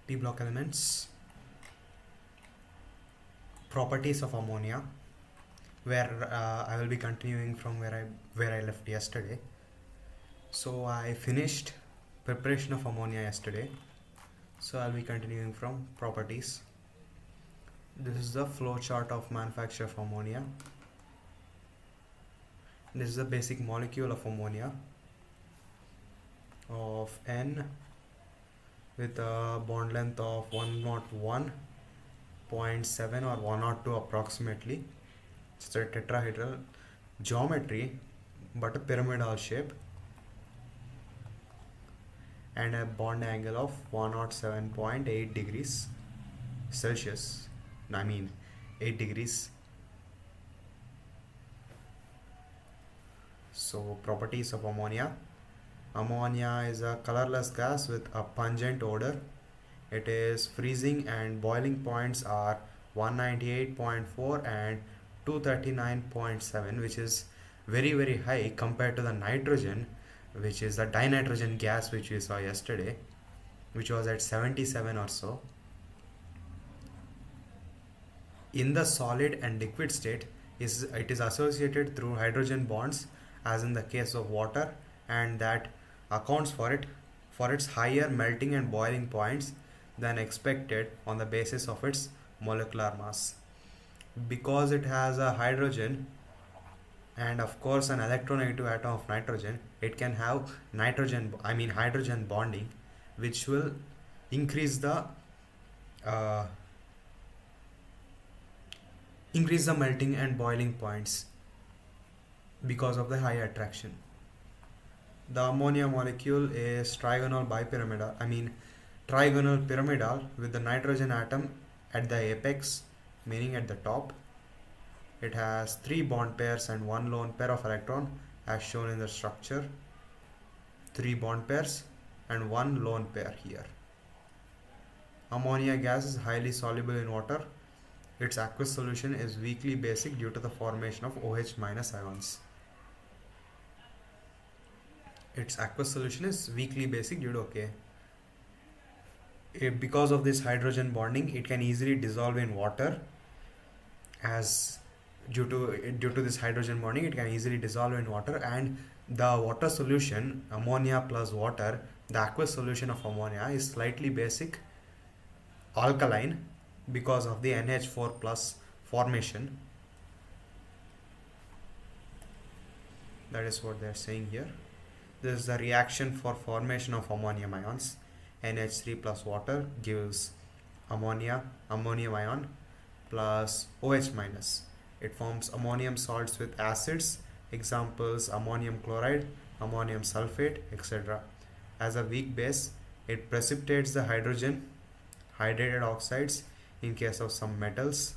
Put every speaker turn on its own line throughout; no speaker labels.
P block elements, properties of ammonia, where I will be continuing from where I left yesterday. So I finished preparation of ammonia yesterday, so I'll be continuing from properties. This is the flow chart of manufacture of ammonia. This is the basic molecule of ammonia of N with a bond length of 101.7 or 102 approximately. It's a tetrahedral geometry but a pyramidal shape, and a bond angle of 107.8 degrees Celsius. I mean 8 degrees. So properties of ammonia. Ammonia is a colorless gas with a pungent odor. It is freezing and boiling points are 198.4 and 239.7, which is very high compared to the nitrogen, which is the dinitrogen gas which we saw yesterday, which was at 77 or so. In the solid and liquid state, it is associated through hydrogen bonds as in the case of water, and that accounts for its higher melting and boiling points than expected on the basis of its molecular mass. Because it has a hydrogen and of course an electronegative atom of nitrogen, it can have hydrogen bonding, which will increase the melting and boiling points because of the high attraction. The ammonia molecule is trigonal pyramidal with the nitrogen atom at the apex, meaning at the top. It has 3 bond pairs and 1 lone pair of electron as shown in the structure. 3 bond pairs and 1 lone pair here. Ammonia gas is highly soluble in water. Its aqueous solution is weakly basic due to the formation of OH- ions. Its aqueous solution is weakly basic due to because of this hydrogen bonding, it can easily dissolve in water. As due to this hydrogen bonding, it can easily dissolve in water, and the water solution, ammonia plus water, the aqueous solution of ammonia is slightly basic alkaline because of the NH4 plus formation. That is what they are saying here. This is the reaction for formation of ammonium ions. NH3 plus water gives ammonium ion plus OH minus. It forms ammonium salts with acids, examples ammonium chloride, ammonium sulfate, etc. As a weak base, it precipitates the hydrated oxides in case of some metals.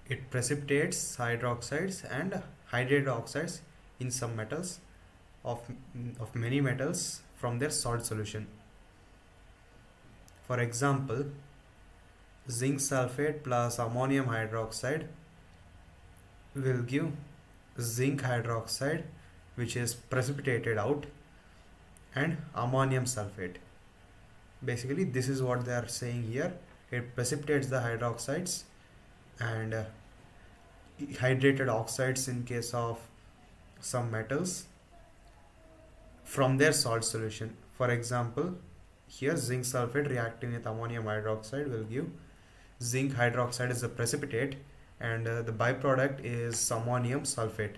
It precipitates hydroxides and hydrated oxides in some metals of many metals from their salt solution. For example, zinc sulfate plus ammonium hydroxide will give zinc hydroxide, which is precipitated out, and ammonium sulfate. Basically, this is what they are saying here. It precipitates the hydroxides and hydrated oxides in case of some metals from their salt solution. For example, here zinc sulfate reacting with ammonium hydroxide will give zinc hydroxide as a precipitate, and the byproduct is ammonium sulfate.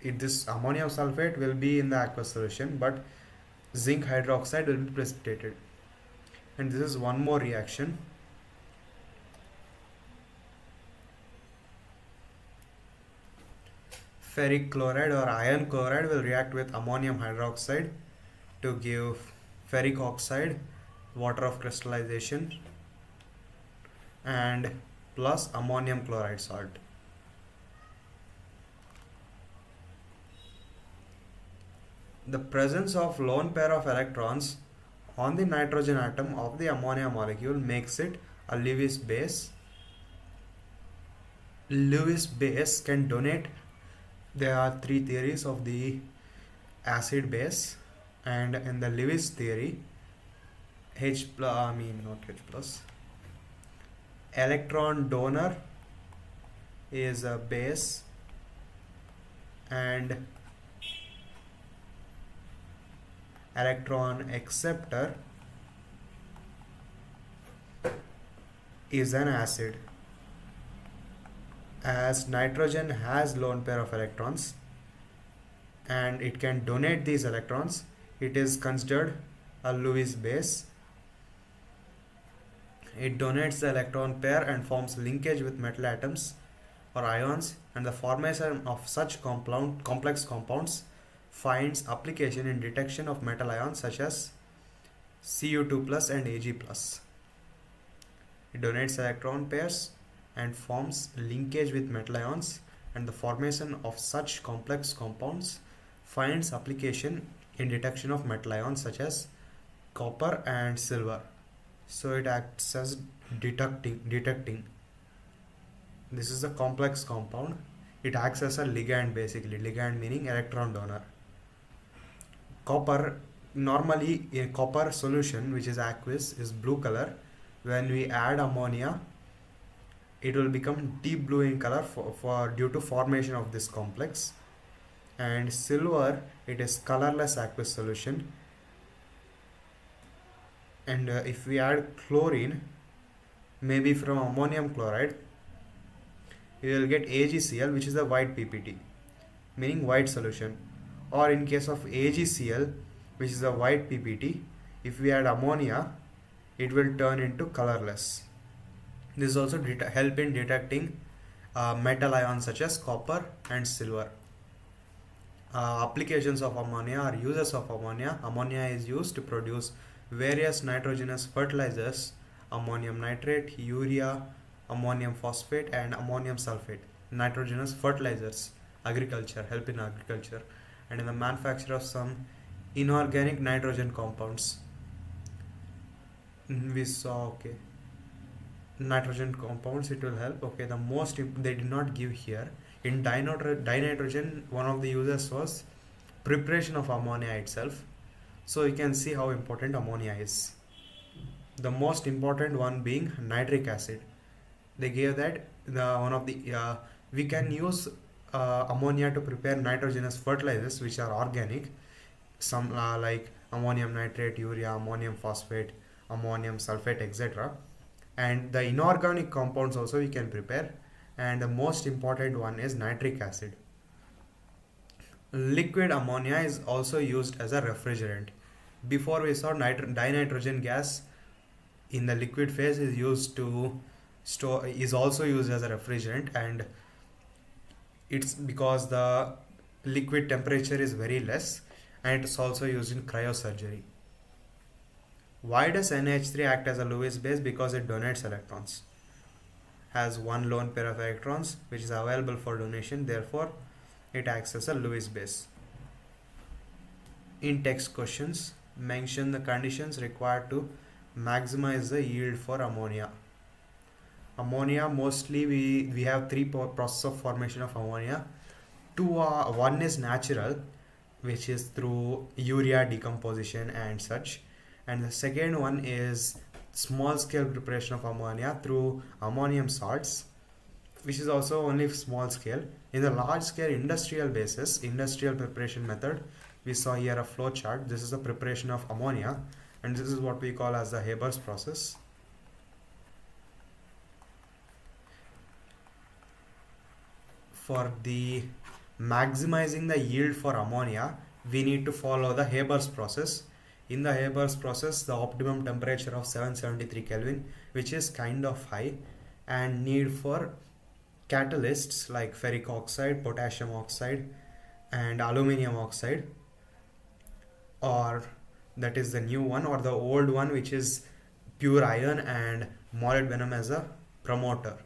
This ammonium sulfate will be in the aqueous solution, but zinc hydroxide will be precipitated. And this is one more reaction. Ferric chloride or iron chloride will react with ammonium hydroxide to give ferric oxide, water of crystallization, and plus ammonium chloride salt. The presence of lone pair of electrons on the nitrogen atom of the ammonia molecule makes it a Lewis base. Lewis base can donate. There are 3 theories of the acid base, and in the Lewis theory, H plus, not H plus. Electron donor is a base and electron acceptor is an acid. As nitrogen has lone pair of electrons and it can donate these electrons, it is considered a Lewis base. It donates the electron pair and forms linkage with metal atoms or ions, and the formation of such complex compounds finds application in detection of metal ions such as Cu2 plus and Ag plus. It donates electron pairs and forms linkage with metal ions, and the formation of such complex compounds finds application in detection of metal ions such as copper and silver. So it acts as detecting. This is a complex compound. It acts as a ligand, basically. Ligand meaning electron donor. Copper, normally a copper solution which is aqueous is blue color. When we add ammonia, it will become deep blue in color for due to formation of this complex. And silver, it is colorless aqueous solution. And if we add chlorine, maybe from ammonium chloride, we will get AgCl, which is a white PPT, meaning white solution. Or in case of AgCl, which is a white PPT, if we add ammonia, it will turn into colorless. This is also help in detecting metal ions such as copper and silver. Applications of ammonia or uses of ammonia. Ammonia is used to produce various nitrogenous fertilizers: ammonium nitrate, urea, ammonium phosphate and ammonium sulfate. Nitrogenous fertilizers, agriculture, help in agriculture, and in the manufacture of some inorganic nitrogen compounds. We saw, okay, nitrogen compounds, it will help. Okay, the most they did not give here. In dinitrogen, one of the uses was preparation of ammonia itself. So you can see how important ammonia is. The most important one being nitric acid. They gave that we can use ammonia to prepare nitrogenous fertilizers which are organic, some like ammonium nitrate, urea, ammonium phosphate, ammonium sulfate, etc. And the inorganic compounds also we can prepare, and the most important one is nitric acid. Liquid ammonia is also used as a refrigerant. Before we saw dinitrogen gas in the liquid phase is also used as a refrigerant, and it's because the liquid temperature is very less, and it's also used in cryosurgery. Why does NH3 act as a Lewis base? Because it donates electrons. Has one lone pair of electrons which is available for donation, therefore it acts as a Lewis base. In text questions, mention the conditions required to maximize the yield for ammonia. Ammonia, mostly we have three processes of formation of ammonia. One is natural, which is through urea decomposition and such, and the second one is small scale preparation of ammonia through ammonium salts, which is also only small scale. In the large scale industrial preparation method, we saw here a flow chart. This is the preparation of ammonia, and this is what we call as the Haber's process. For the maximizing the yield for ammonia, we need to follow the Haber's process. In the Haber's process, the optimum temperature of 773 Kelvin, which is kind of high, and need for catalysts like ferric oxide, potassium oxide and aluminum oxide, or that is the new one, or the old one which is pure iron and molybdenum as a promoter.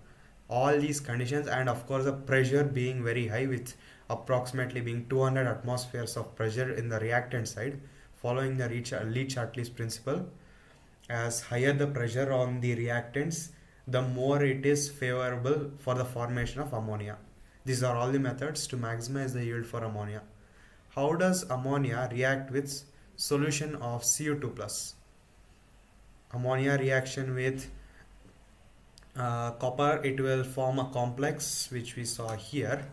All these conditions, and of course the pressure being very high, with approximately being 200 atmospheres of pressure in the reactant side, following the Leach-Hartley's principle. As higher the pressure on the reactants, the more it is favorable for the formation of ammonia. These are all the methods to maximize the yield for ammonia. How does ammonia react with solution of Cu2 plus? ammonia reaction with copper, it will form a complex which we saw here.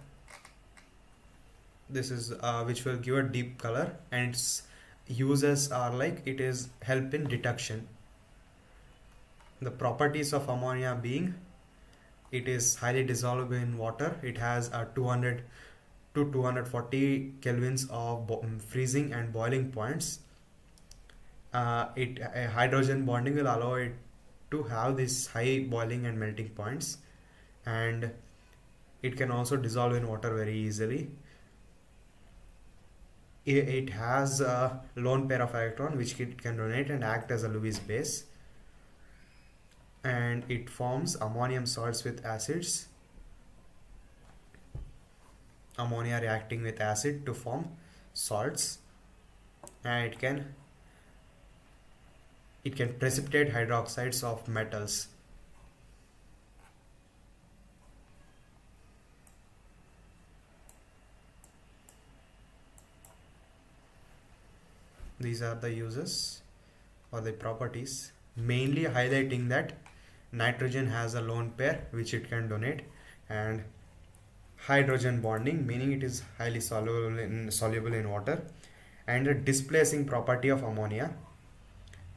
This is which will give a deep color, and its uses are like it is help in detection. The properties of ammonia being it is highly dissolvable in water. It has a 200 to 240 kelvins of freezing and boiling points. Hydrogen bonding will allow it to have this high boiling and melting points, and it can also dissolve in water very easily. It has a lone pair of electron which it can donate and act as a Lewis base, and it forms ammonium salts with acids. Ammonia reacting with acid to form salts, and it can precipitate hydroxides of metals. These are the uses or the properties, mainly highlighting that nitrogen has a lone pair which it can donate, and hydrogen bonding, meaning it is highly soluble in water, and the displacing property of ammonia,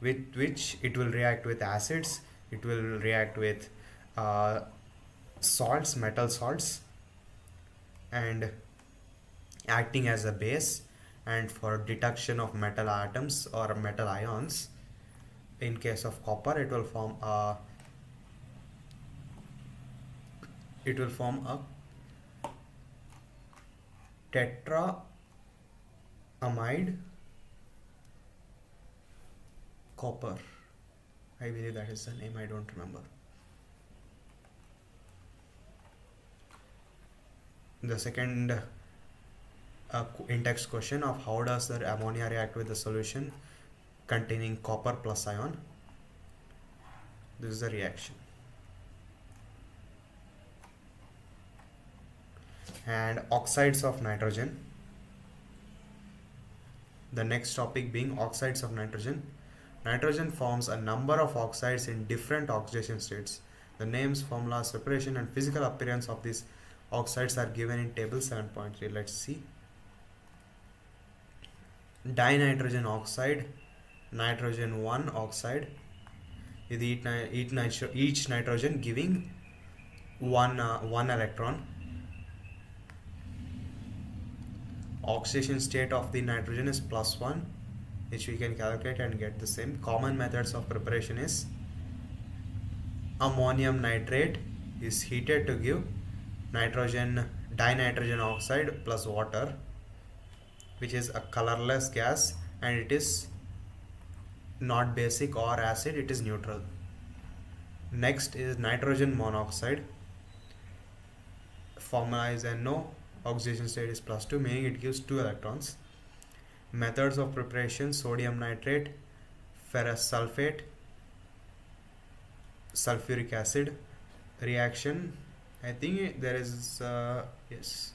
with which it will react with acids, it will react with salts, metal salts, and acting as a base, and for detection of metal atoms or metal ions. In case of copper, it will form a tetraamide copper. I believe that is the name, I don't remember. The second in-text question of how does the ammonia react with the solution containing copper plus ion. This is the reaction. And oxides of nitrogen. The next topic being oxides of nitrogen. Nitrogen forms a number of oxides in different oxidation states. The names, formulas, separation, and physical appearance of these oxides are given in table 7.3. Let's see. Dinitrogen oxide, nitrogen 1 oxide, with each nitrogen giving one electron. Oxidation state of the nitrogen is +1, which we can calculate and get the same. Common methods of preparation is ammonium nitrate is heated to give dinitrogen oxide plus water, which is a colorless gas, and it is not basic or acid, it is neutral. Next is nitrogen monoxide. Formula is NO, oxidation state is +2, meaning it gives 2 electrons. Methods of preparation: sodium nitrate, ferrous sulfate, sulfuric acid. Reaction, I think there is yes,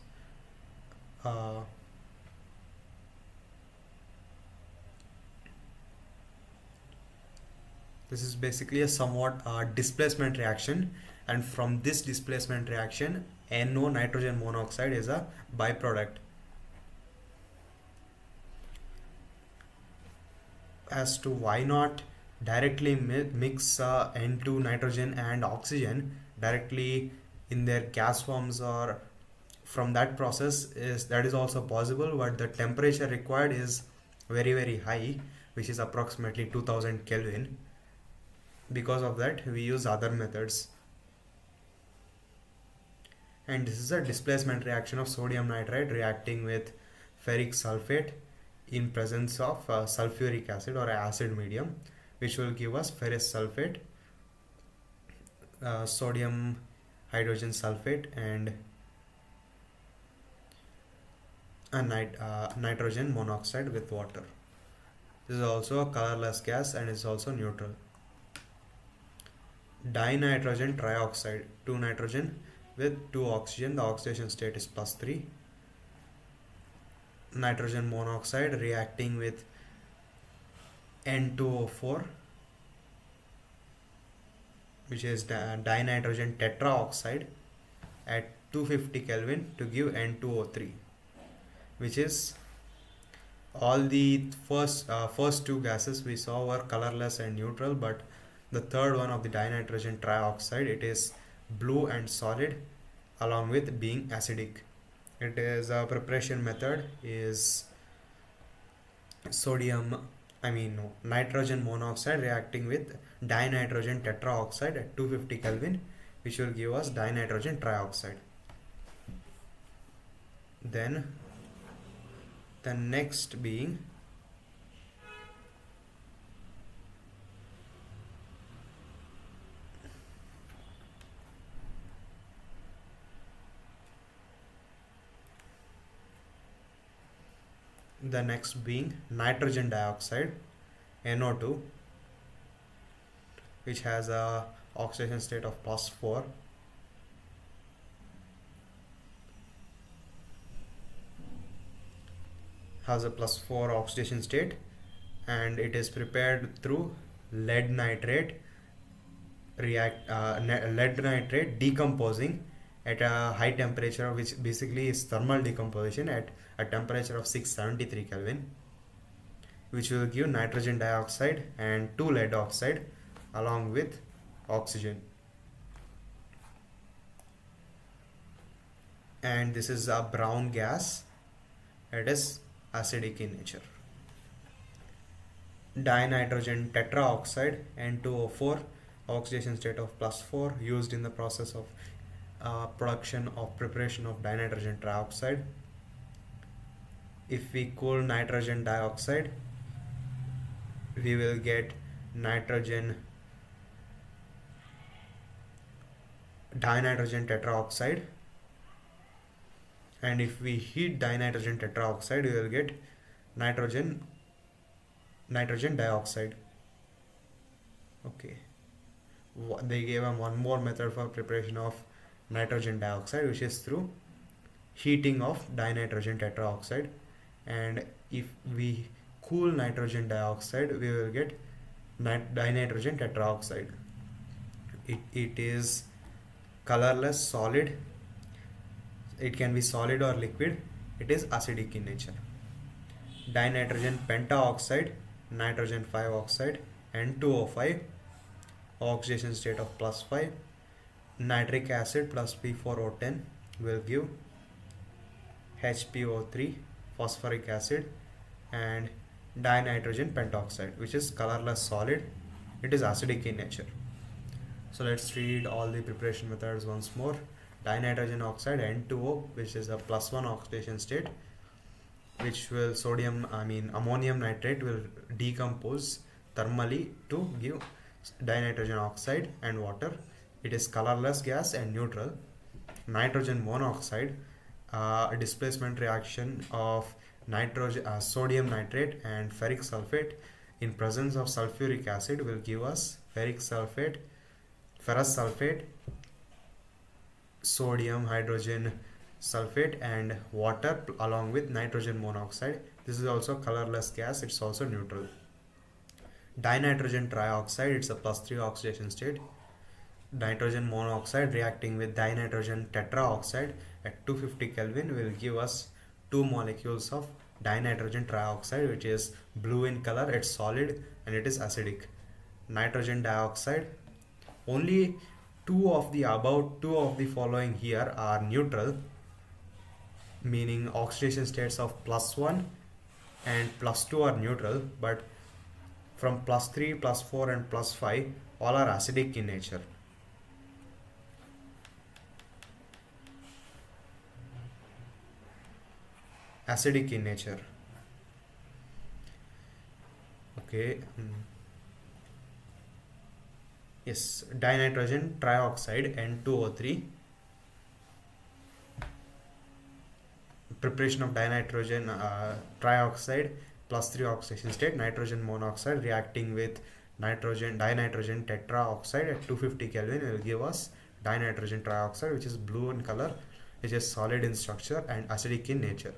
this is basically a somewhat displacement reaction, and from this displacement reaction, NO, nitrogen monoxide, is a byproduct. As to why not directly mix N2 nitrogen and oxygen directly in their gas forms, or from that process, is also possible, but the temperature required is very high, which is approximately 2000 Kelvin. Because of that, we use other methods. And this is a displacement reaction of sodium nitrate reacting with ferric sulfate in presence of sulfuric acid or acid medium, which will give us ferrous sulfate, sodium hydrogen sulfate, and a nitrogen monoxide with water. This is also a colorless gas and is also neutral. Dinitrogen trioxide, 2 nitrogen with 2 oxygen, the oxidation state is +3. Nitrogen monoxide reacting with N2O4 which is dinitrogen tetraoxide at 250 Kelvin to give N2O3, which is all the first two gases we saw were colorless and neutral, but the third one of the dinitrogen trioxide, it is blue and solid along with being acidic. It is a preparation method is nitrogen monoxide reacting with dinitrogen tetraoxide at 250 Kelvin, which will give us dinitrogen trioxide. Then the next being nitrogen dioxide, NO2, which has a oxidation state of +4. Has a +4 oxidation state, and it is prepared through lead nitrate decomposing at a high temperature, which basically is thermal decomposition at a temperature of 673 Kelvin, which will give nitrogen dioxide and 2 lead oxide along with oxygen. And this is a brown gas. It is acidic in nature. Dinitrogen tetraoxide, N2O4, oxidation state of +4, used in the process of preparation of dinitrogen trioxide. If we cool nitrogen dioxide, we will get dinitrogen tetraoxide, and if we heat dinitrogen tetraoxide, we will get nitrogen dioxide. Okay, they gave one more method for preparation of nitrogen dioxide, which is through heating of dinitrogen tetraoxide, and if we cool nitrogen dioxide, we will get dinitrogen tetraoxide. It is colorless, solid. It can be solid or liquid. It is acidic in nature. Dinitrogen pentaoxide, nitrogen 5 oxide, N2O5, oxidation state of +5. Nitric acid plus P4O10 will give HPO3, phosphoric acid, and dinitrogen pentoxide, which is colorless solid. It is acidic in nature. So let's read all the preparation methods once more. Dinitrogen oxide, N2O, which is a +1 oxidation state, which will ammonium nitrate will decompose thermally to give dinitrogen oxide and water. It is colorless gas and neutral. Nitrogen monoxide, displacement reaction of sodium nitrate and ferric sulfate in presence of sulfuric acid will give us ferrous sulfate, sodium hydrogen sulfate, and water along with nitrogen monoxide. This is also colorless gas. It's also neutral. Dinitrogen trioxide, it's a +3 oxidation state. Nitrogen monoxide reacting with dinitrogen tetraoxide at 250 Kelvin will give us 2 molecules of dinitrogen trioxide, which is blue in color. It's solid and it is acidic. Nitrogen dioxide, only two of the following here are neutral, meaning oxidation states of +1 and +2 are neutral, but from +3, +4 and +5 all are acidic in nature. Acidic in nature. Okay. Yes, dinitrogen trioxide, N2O3. Preparation of dinitrogen trioxide, +3 oxidation state, nitrogen monoxide reacting with dinitrogen tetraoxide at 250 Kelvin will give us dinitrogen trioxide, which is blue in color, which is solid in structure and acidic in nature.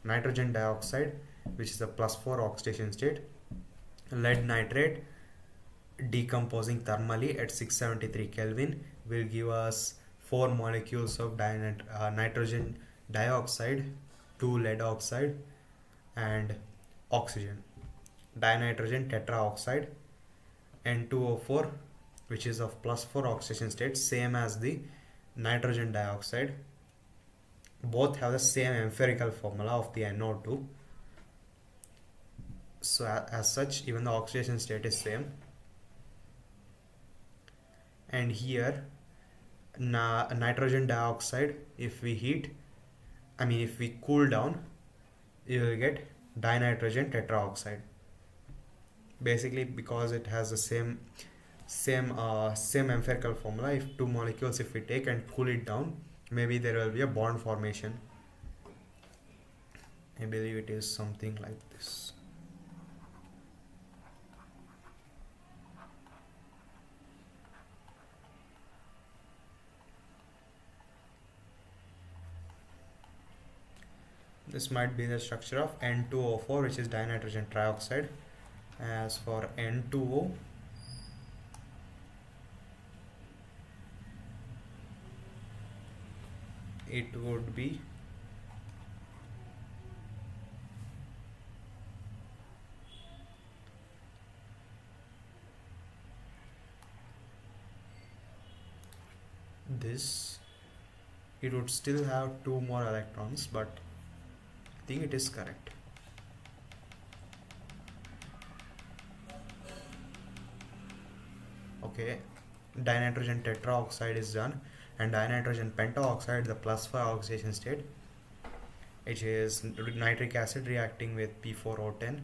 Nitrogen dioxide, which is a +4 oxidation state. Lead nitrate decomposing thermally at 673 Kelvin will give us 4 molecules of nitrogen dioxide, 2 lead oxide, and oxygen. Dinitrogen tetraoxide N2O4, which is of +4 oxidation state, same as the nitrogen dioxide. Both have the same empirical formula of the NO2. So as such, even the oxidation state is same. And here nitrogen dioxide, if we cool down, you will get dinitrogen tetraoxide. Basically, because it has the same empirical formula, if two molecules, if we take and cool it down, maybe there will be a bond formation. I believe it is something like this. This might be the structure of N2O4, which is dinitrogen trioxide. As for N2O, it would be this. It would still have 2 more electrons, but I think it is correct. Okay, dinitrogen tetraoxide is done, and dinitrogen pentaoxide, the +5 oxidation state, which is nitric acid reacting with P4O10.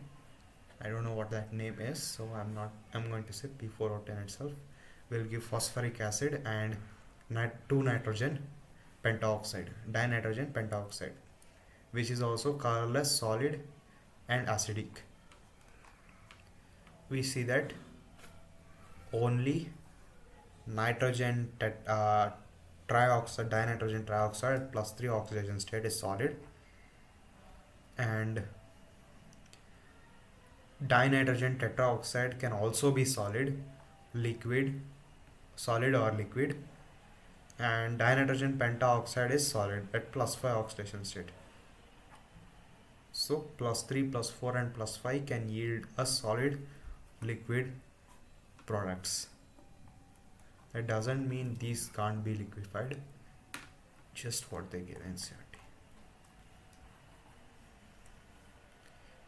I don't know what that name is, so I'm going to say P4O10 itself will give phosphoric acid and 2-nitrogen pentaoxide, dinitrogen pentaoxide, which is also colorless, solid, and acidic. We see that only nitrogen trioxide, dinitrogen trioxide +3 oxidation state is solid, and dinitrogen tetraoxide can also be solid or liquid, and dinitrogen pentaoxide is solid at +5 oxidation state. So +3, +4, and +5 can yield a solid liquid products. That doesn't mean these can't be liquefied, just what they give NCERT.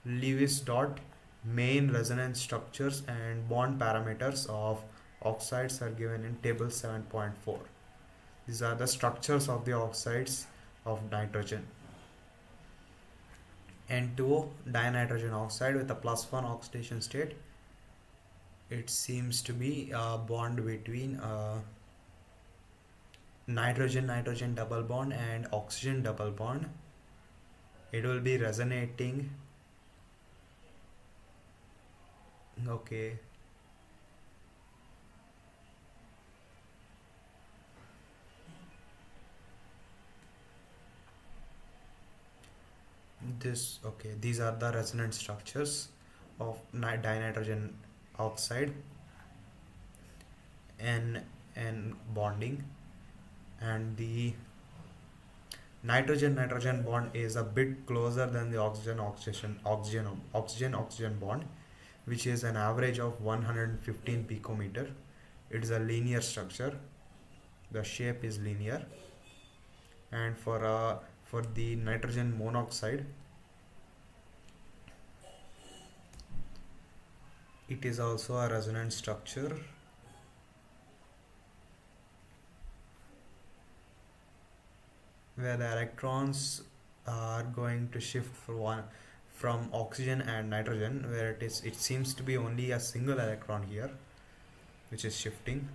Lewis dot main resonance structures and bond parameters of oxides are given in table 7.4. These are the structures of the oxides of nitrogen. N2O, dinitrogen oxide with a +1 oxidation state. It seems to be a bond between nitrogen double bond and oxygen double bond. It will be resonating. Okay. These are the resonance structures of dinitrogen oxide. N bonding, and the nitrogen bond is a bit closer than the oxygen bond, which is an average of 115 picometer. It is a linear structure. The shape is linear. And for the nitrogen monoxide, it is also a resonance structure. Where the electrons are going to shift from oxygen and nitrogen, where it seems to be only a single electron here which is shifting.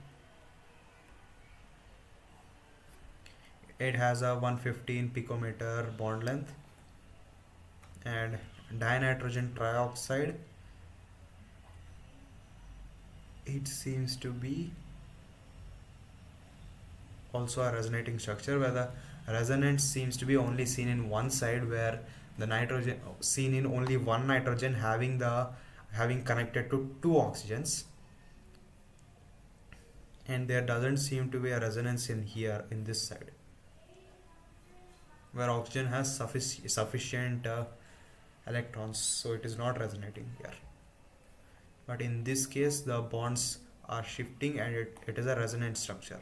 It has a 115 picometer bond length, and dinitrogen trioxide, it seems to be also a resonating structure, where the resonance seems to be only seen in one side, where the nitrogen seen in only one nitrogen having connected to 2 oxygens, and there doesn't seem to be a resonance in here in this side, where oxygen has sufficient electrons, so it is not resonating here. But in this case the bonds are shifting and it is a resonant structure.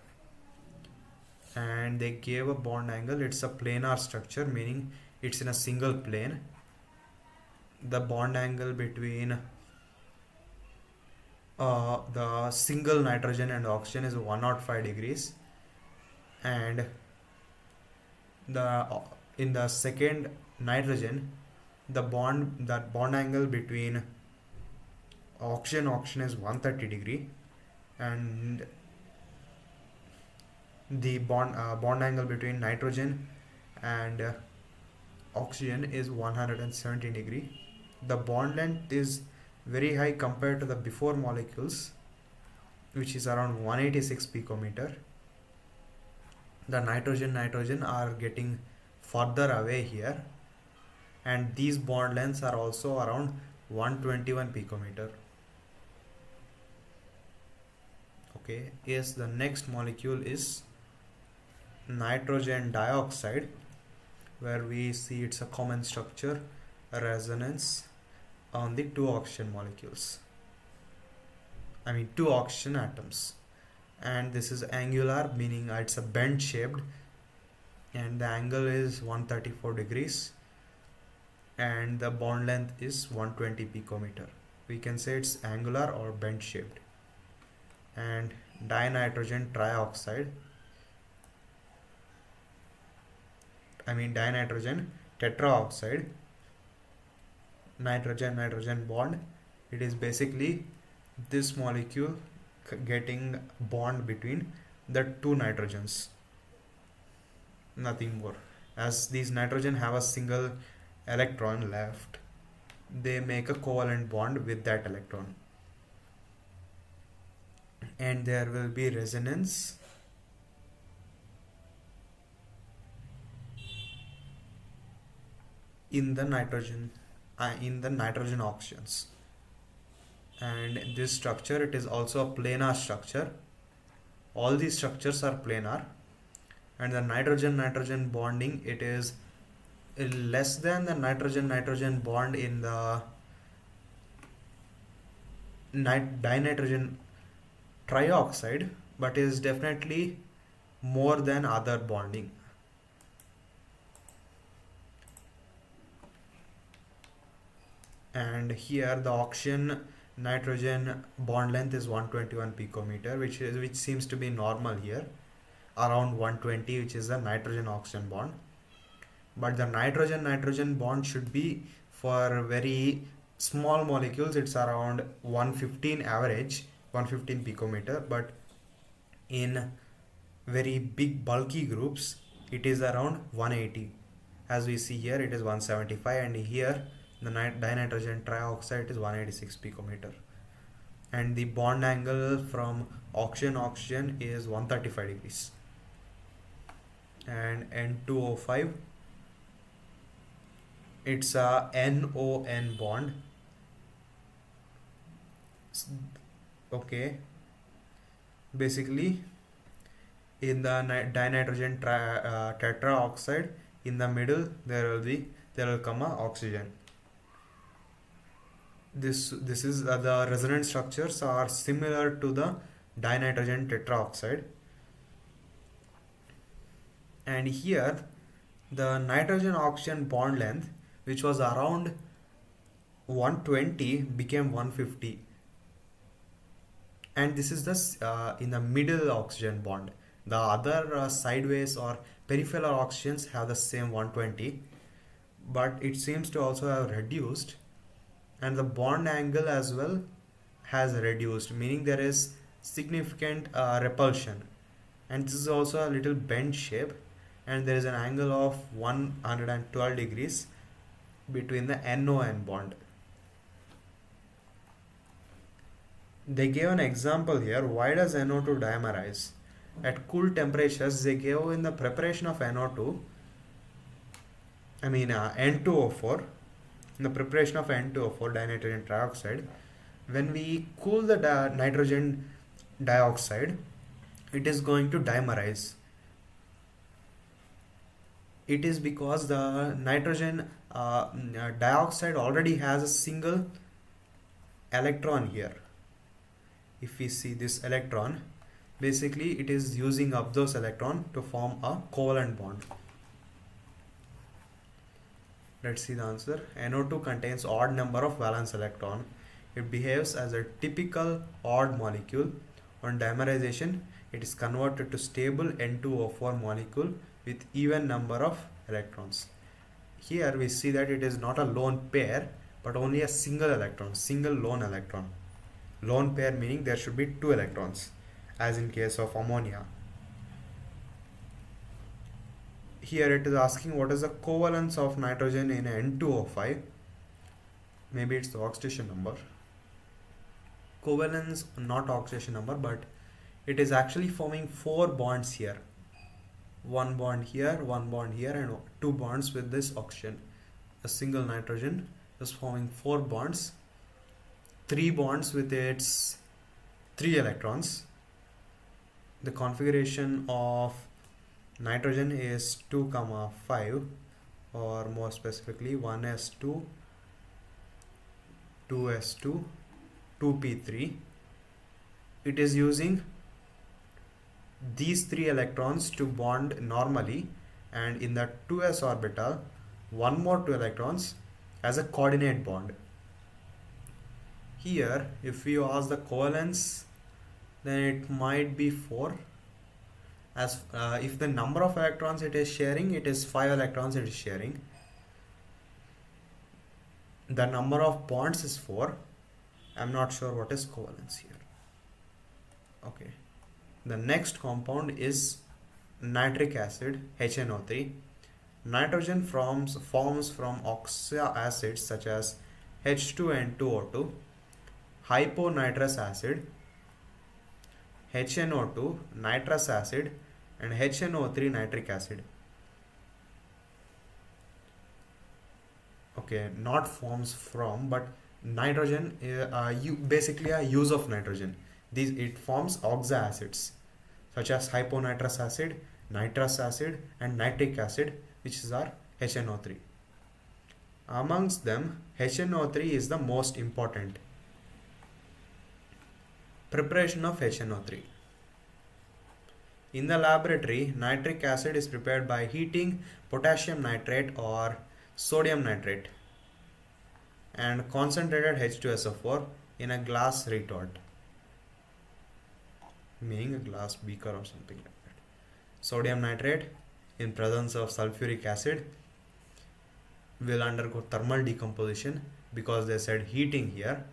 And they gave a bond angle, it's a planar structure, meaning it's in a single plane. The bond angle between the single nitrogen and oxygen is 105 degrees, and in the second nitrogen the bond angle between oxygen is 130 degree, and the bond angle between nitrogen and oxygen is 170 degree. The bond length is very high compared to the before molecules, which is around 186 picometer. The nitrogen are getting further away here, and these bond lengths are also around 121 picometer. Okay, yes, the next molecule is nitrogen dioxide, where we see it's a common structure, a resonance on the two oxygen molecules, two oxygen atoms. And this is angular, meaning it's a bend shaped, and the angle is 134 degrees, and the bond length is 120 picometer. We can say it's angular or bend shaped. And dinitrogen trioxide, dinitrogen tetraoxide, nitrogen bond, it is basically this molecule getting bond between the two nitrogens, nothing more. As these nitrogen have a single electron left, they make a covalent bond with that electron, and there will be resonance in the nitrogen oxygens. And this structure, it is also a planar structure. All these structures are planar, and the nitrogen bonding, it is less than the nitrogen bond in the dinitrogen trioxide, but is definitely more than other bonding. And here the oxygen nitrogen bond length is 121 picometer, which seems to be normal here, around 120, which is the nitrogen oxygen bond. But the nitrogen bond should be, for very small molecules, it's around 115 average, 115 picometer, but in very big bulky groups it is around 180. As we see here, it is 175, and here the dinitrogen trioxide is 186 picometer, and the bond angle from oxygen is 135 degrees. And N2O5, it's a NON bond. Okay, basically in the dinitrogen tetraoxide, in the middle there will come a oxygen. This is the resonant structures are similar to the dinitrogen tetraoxide. And here the nitrogen oxygen bond length, which was around 120, became 150, and this is the in the middle oxygen bond. The other sideways or peripheral oxygens have the same 120, but it seems to also have reduced, and the bond angle as well has reduced, meaning there is significant repulsion, and this is also a little bend shape, and there is an angle of 112 degrees between the NON bond. They gave an example here. Why does NO2 dimerize? At cool temperatures, they gave in the preparation of NO2, N2O4, in the preparation of N2O4, dinitrogen trioxide, when we cool the nitrogen dioxide, it is going to dimerize. It is because the nitrogen dioxide already has a single electron here. If we see this electron, basically it is using up those electrons to form a covalent bond. Let's see the answer. NO2 contains odd number of valence electron. It behaves as a typical odd molecule. On dimerization, it is converted to stable N2O4 molecule with even number of electrons. Here we see that it is not a lone pair, but only a single electron, single lone electron. Lone pair meaning there should be two electrons, as in case of ammonia. Here it is asking what is the covalence of nitrogen in N2O5. Maybe it's the oxidation number. Covalence, not oxidation number, but it is actually forming 4 bonds here. One bond here, and 2 bonds with this oxygen. A single nitrogen is forming 4 bonds, 3 bonds with its 3 electrons. The configuration of nitrogen is 2, 5, or more specifically 1s2, 2s2, 2p3. It is using these 3 electrons to bond normally, and in the 2s orbital 1 more 2 electrons as a coordinate bond. Here if you ask the covalence, then it might be 4, as if the number of electrons it is sharing, it is 5 electrons it is sharing. The number of bonds is 4. I'm not sure what is covalence here. Okay, the next compound is nitric acid, HNO3. Nitrogen forms from oxo acids such as H2N2O2, hyponitrous acid, HNO2, nitrous acid, and HNO3 nitric acid. Okay, not forms from, but nitrogen basically a use of nitrogen. It forms oxo acids such as hyponitrous acid, nitrous acid, and nitric acid, which is our HNO3. Amongst them, HNO3 is the most important. Preparation of HNO3. In the laboratory, nitric acid is prepared by heating potassium nitrate or sodium nitrate and concentrated H2SO4 in a glass retort, meaning a glass beaker or something like that. Sodium nitrate in presence of sulfuric acid will undergo thermal decomposition, because they said heating here,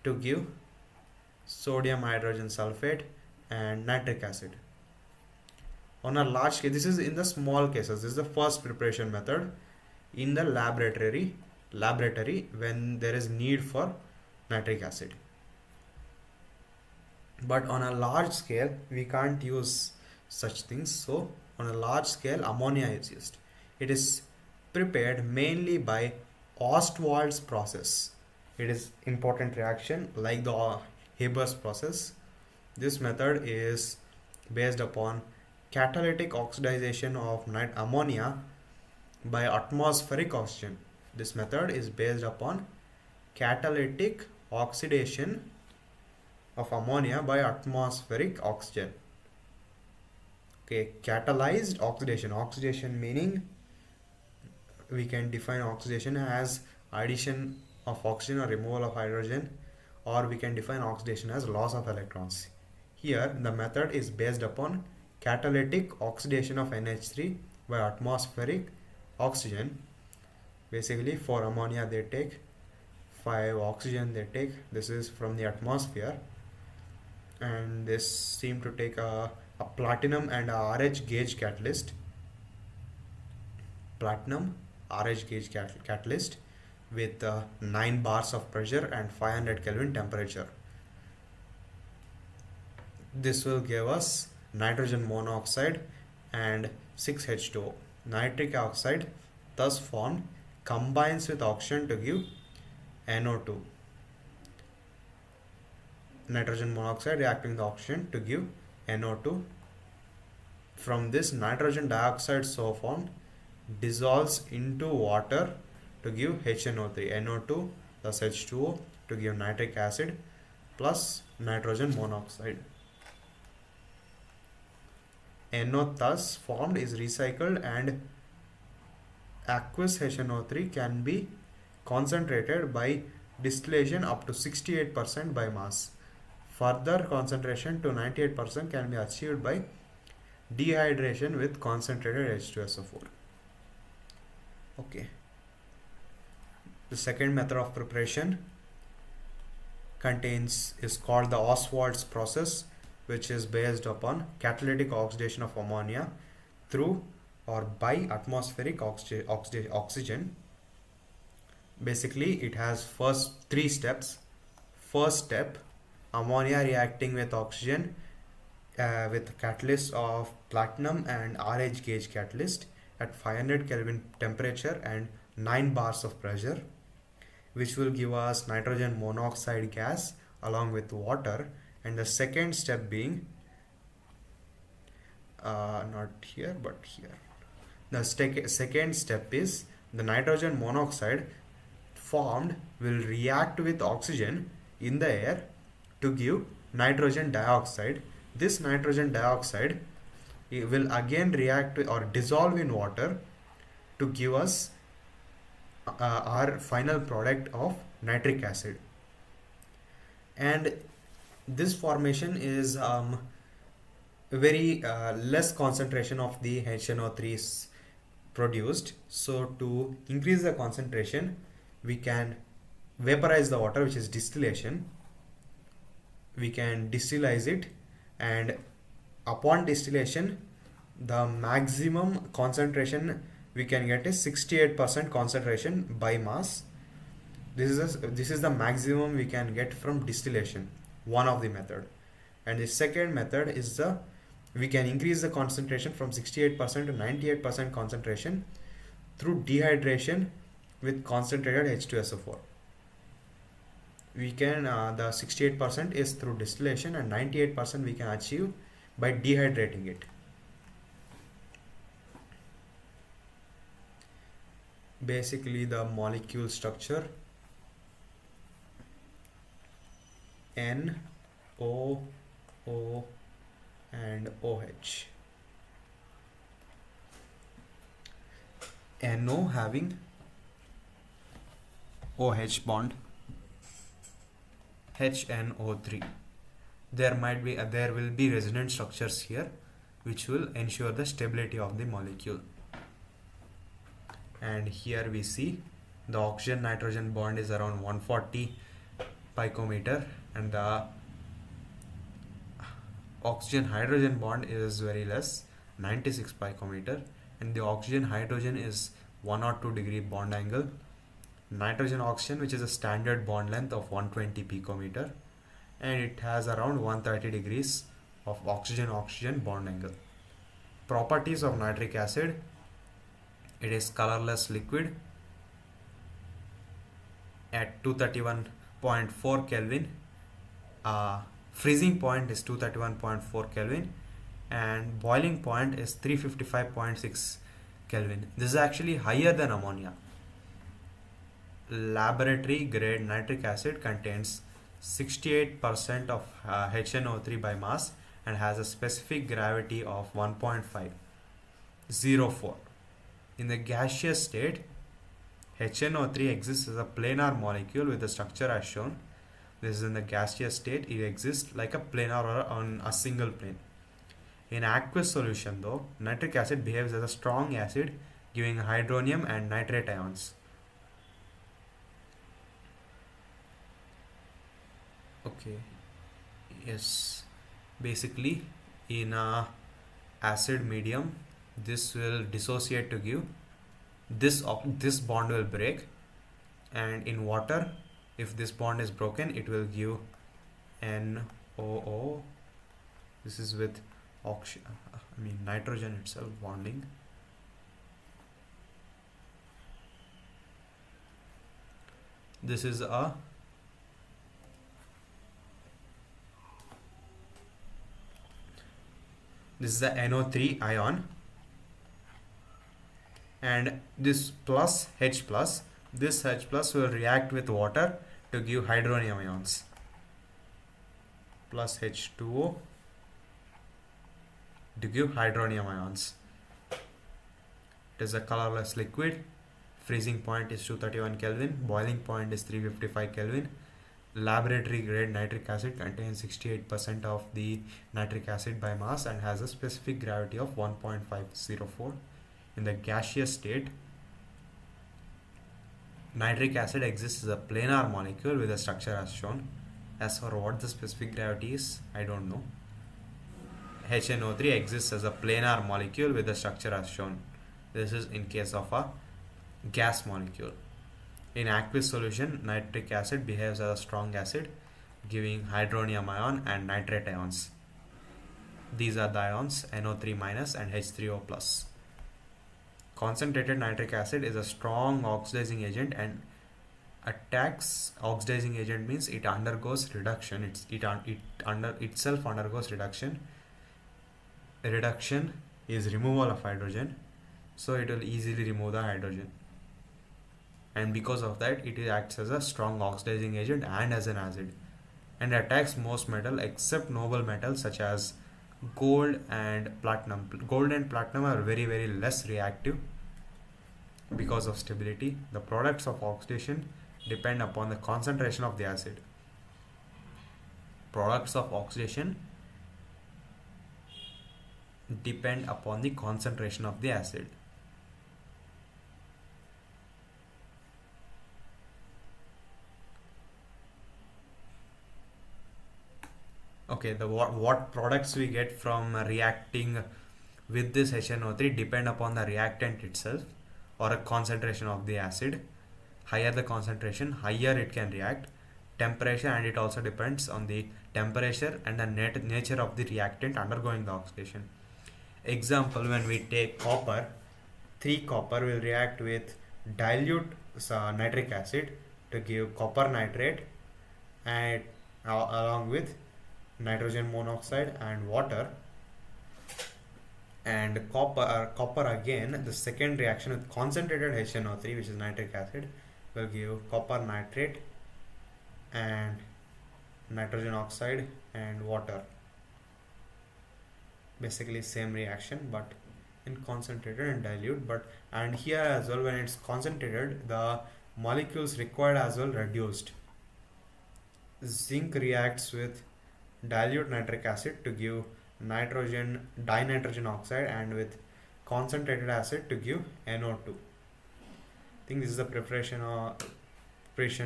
to give sodium hydrogen sulfate and nitric acid. On a large scale, this is in the small cases, this is the first preparation method in the laboratory when there is need for nitric acid. But on a large scale we can't use such things, so on a large scale ammonia is used. It is prepared mainly by Ostwald's process. It is important reaction like the Haber's process. This method is based upon catalytic oxidation of ammonia by atmospheric oxygen. This method is based upon catalytic oxidation of ammonia by atmospheric oxygen. Okay, catalyzed oxidation. Oxidation meaning we can define oxidation as addition of oxygen or removal of hydrogen, or we can define oxidation as loss of electrons. Here the method is based upon catalytic oxidation of NH3 by atmospheric oxygen. Basically for ammonia they take 5 oxygen they take. This is from the atmosphere, and this seem to take a platinum and a RH gauge catalyst. Platinum RH gauge catalyst with 9 bars of pressure and 500 Kelvin temperature. This will give us nitrogen monoxide and 6H2O. Nitric oxide thus formed combines with oxygen to give NO2. Nitrogen monoxide reacting with oxygen to give NO2. From this, nitrogen dioxide so formed dissolves into water to give HNO3, NO2 plus H2O to give nitric acid plus nitrogen monoxide. NO thus formed is recycled and aqueous HNO3 can be concentrated by distillation up to 68% by mass. Further concentration to 98% can be achieved by dehydration with concentrated H2SO4. Okay. The second method of preparation is called the Ostwald's process, which is based upon catalytic oxidation of ammonia through or by atmospheric oxygen. Basically, it has first three steps. First step, ammonia reacting with oxygen with catalyst of platinum and RH gauge catalyst at 500 Kelvin temperature and 9 bars of pressure, which will give us nitrogen monoxide gas along with water. And the second step being not here but here. The second step is the nitrogen monoxide formed will react with oxygen in the air to give nitrogen dioxide. This nitrogen dioxide will again react or dissolve in water to give us our final product of nitric acid. And this formation is very less concentration of the HNO3 is produced. So to increase the concentration, we can vaporize the water, which is distillation. We can distillize it, and upon distillation, the maximum concentration we can get is 68% concentration by mass. This is the maximum we can get from distillation, one of the method. And the second method is we can increase the concentration from 68% to 98% concentration through dehydration with concentrated H2SO4. We can the 68% is through distillation and 98% we can achieve by dehydrating it. Basically, the molecule structure: N, O, O and OH. NO having OH bond, HNO3. There will be resonance structures here which will ensure the stability of the molecule. And here we see the oxygen nitrogen bond is around 140 picometer and the oxygen hydrogen bond is very less, 96 picometer, and the oxygen hydrogen is 102 degree bond angle. Nitrogen oxygen, which is a standard bond length of 120 picometer, and it has around 130 degrees of oxygen bond angle. Properties of nitric acid: it is colorless liquid at 231.4 Kelvin. Freezing point is 231.4 Kelvin and boiling point is 355.6 Kelvin. This is actually higher than ammonia. Laboratory grade nitric acid contains 68% of HNO3 by mass and has a specific gravity of 1.504. In the gaseous state, HNO3 exists as a planar molecule with the structure as shown. This is in the gaseous state. It exists like a planar or on a single plane. In aqueous solution though, nitric acid behaves as a strong acid, giving hydronium and nitrate ions. Okay, yes, basically in a acid medium, this will dissociate to give this bond will break, and in water, if this bond is broken, it will give NOO. This is with nitrogen itself bonding. This is a This is the NO3 ion, and this plus H plus, this H plus will react with water to give hydronium ions. Plus H2O to give hydronium ions. It is a colorless liquid. Freezing point is 231 Kelvin. Boiling point is 355 Kelvin. Laboratory grade nitric acid contains 68% of the nitric acid by mass and has a specific gravity of 1.504. In the gaseous state, nitric acid exists as a planar molecule with a structure as shown. As for what the specific gravity is, I don't know. HNO3 exists as a planar molecule with a structure as shown. This is in case of a gas molecule. In aqueous solution, nitric acid behaves as a strong acid, giving hydronium ion and nitrate ions. These are the ions NO3- and H3O+. Concentrated nitric acid is a strong oxidizing agent and attacks. Oxidizing agent means it undergoes reduction. Itself undergoes reduction. Reduction is removal of hydrogen, so it will easily remove the hydrogen, and because of that it acts as a strong oxidizing agent and as an acid, and attacks most metal except noble metals such as gold and platinum. Gold and platinum are very less reactive because of stability. The products of oxidation depend upon the concentration of the acid. Products of oxidation depend upon the concentration of the acid. Okay, the what products we get from reacting with this HNO3 depend upon the reactant itself or a concentration of the acid. Higher the concentration, higher it can react. Temperature, and it also depends on the temperature and the nature of the reactant undergoing the oxidation. Example, when we take copper, 3 copper will react with dilute nitric acid to give copper nitrate, and along with nitrogen monoxide and water. And copper again, the second reaction with concentrated HNO3, which is nitric acid, will give copper nitrate and nitrogen oxide and water. Basically same reaction, but in concentrated and dilute. And here as well, when it's concentrated, the molecules required as well reduced. Zinc reacts with dilute nitric acid to give dinitrogen oxide, and with concentrated acid to give NO2. I think this is the preparation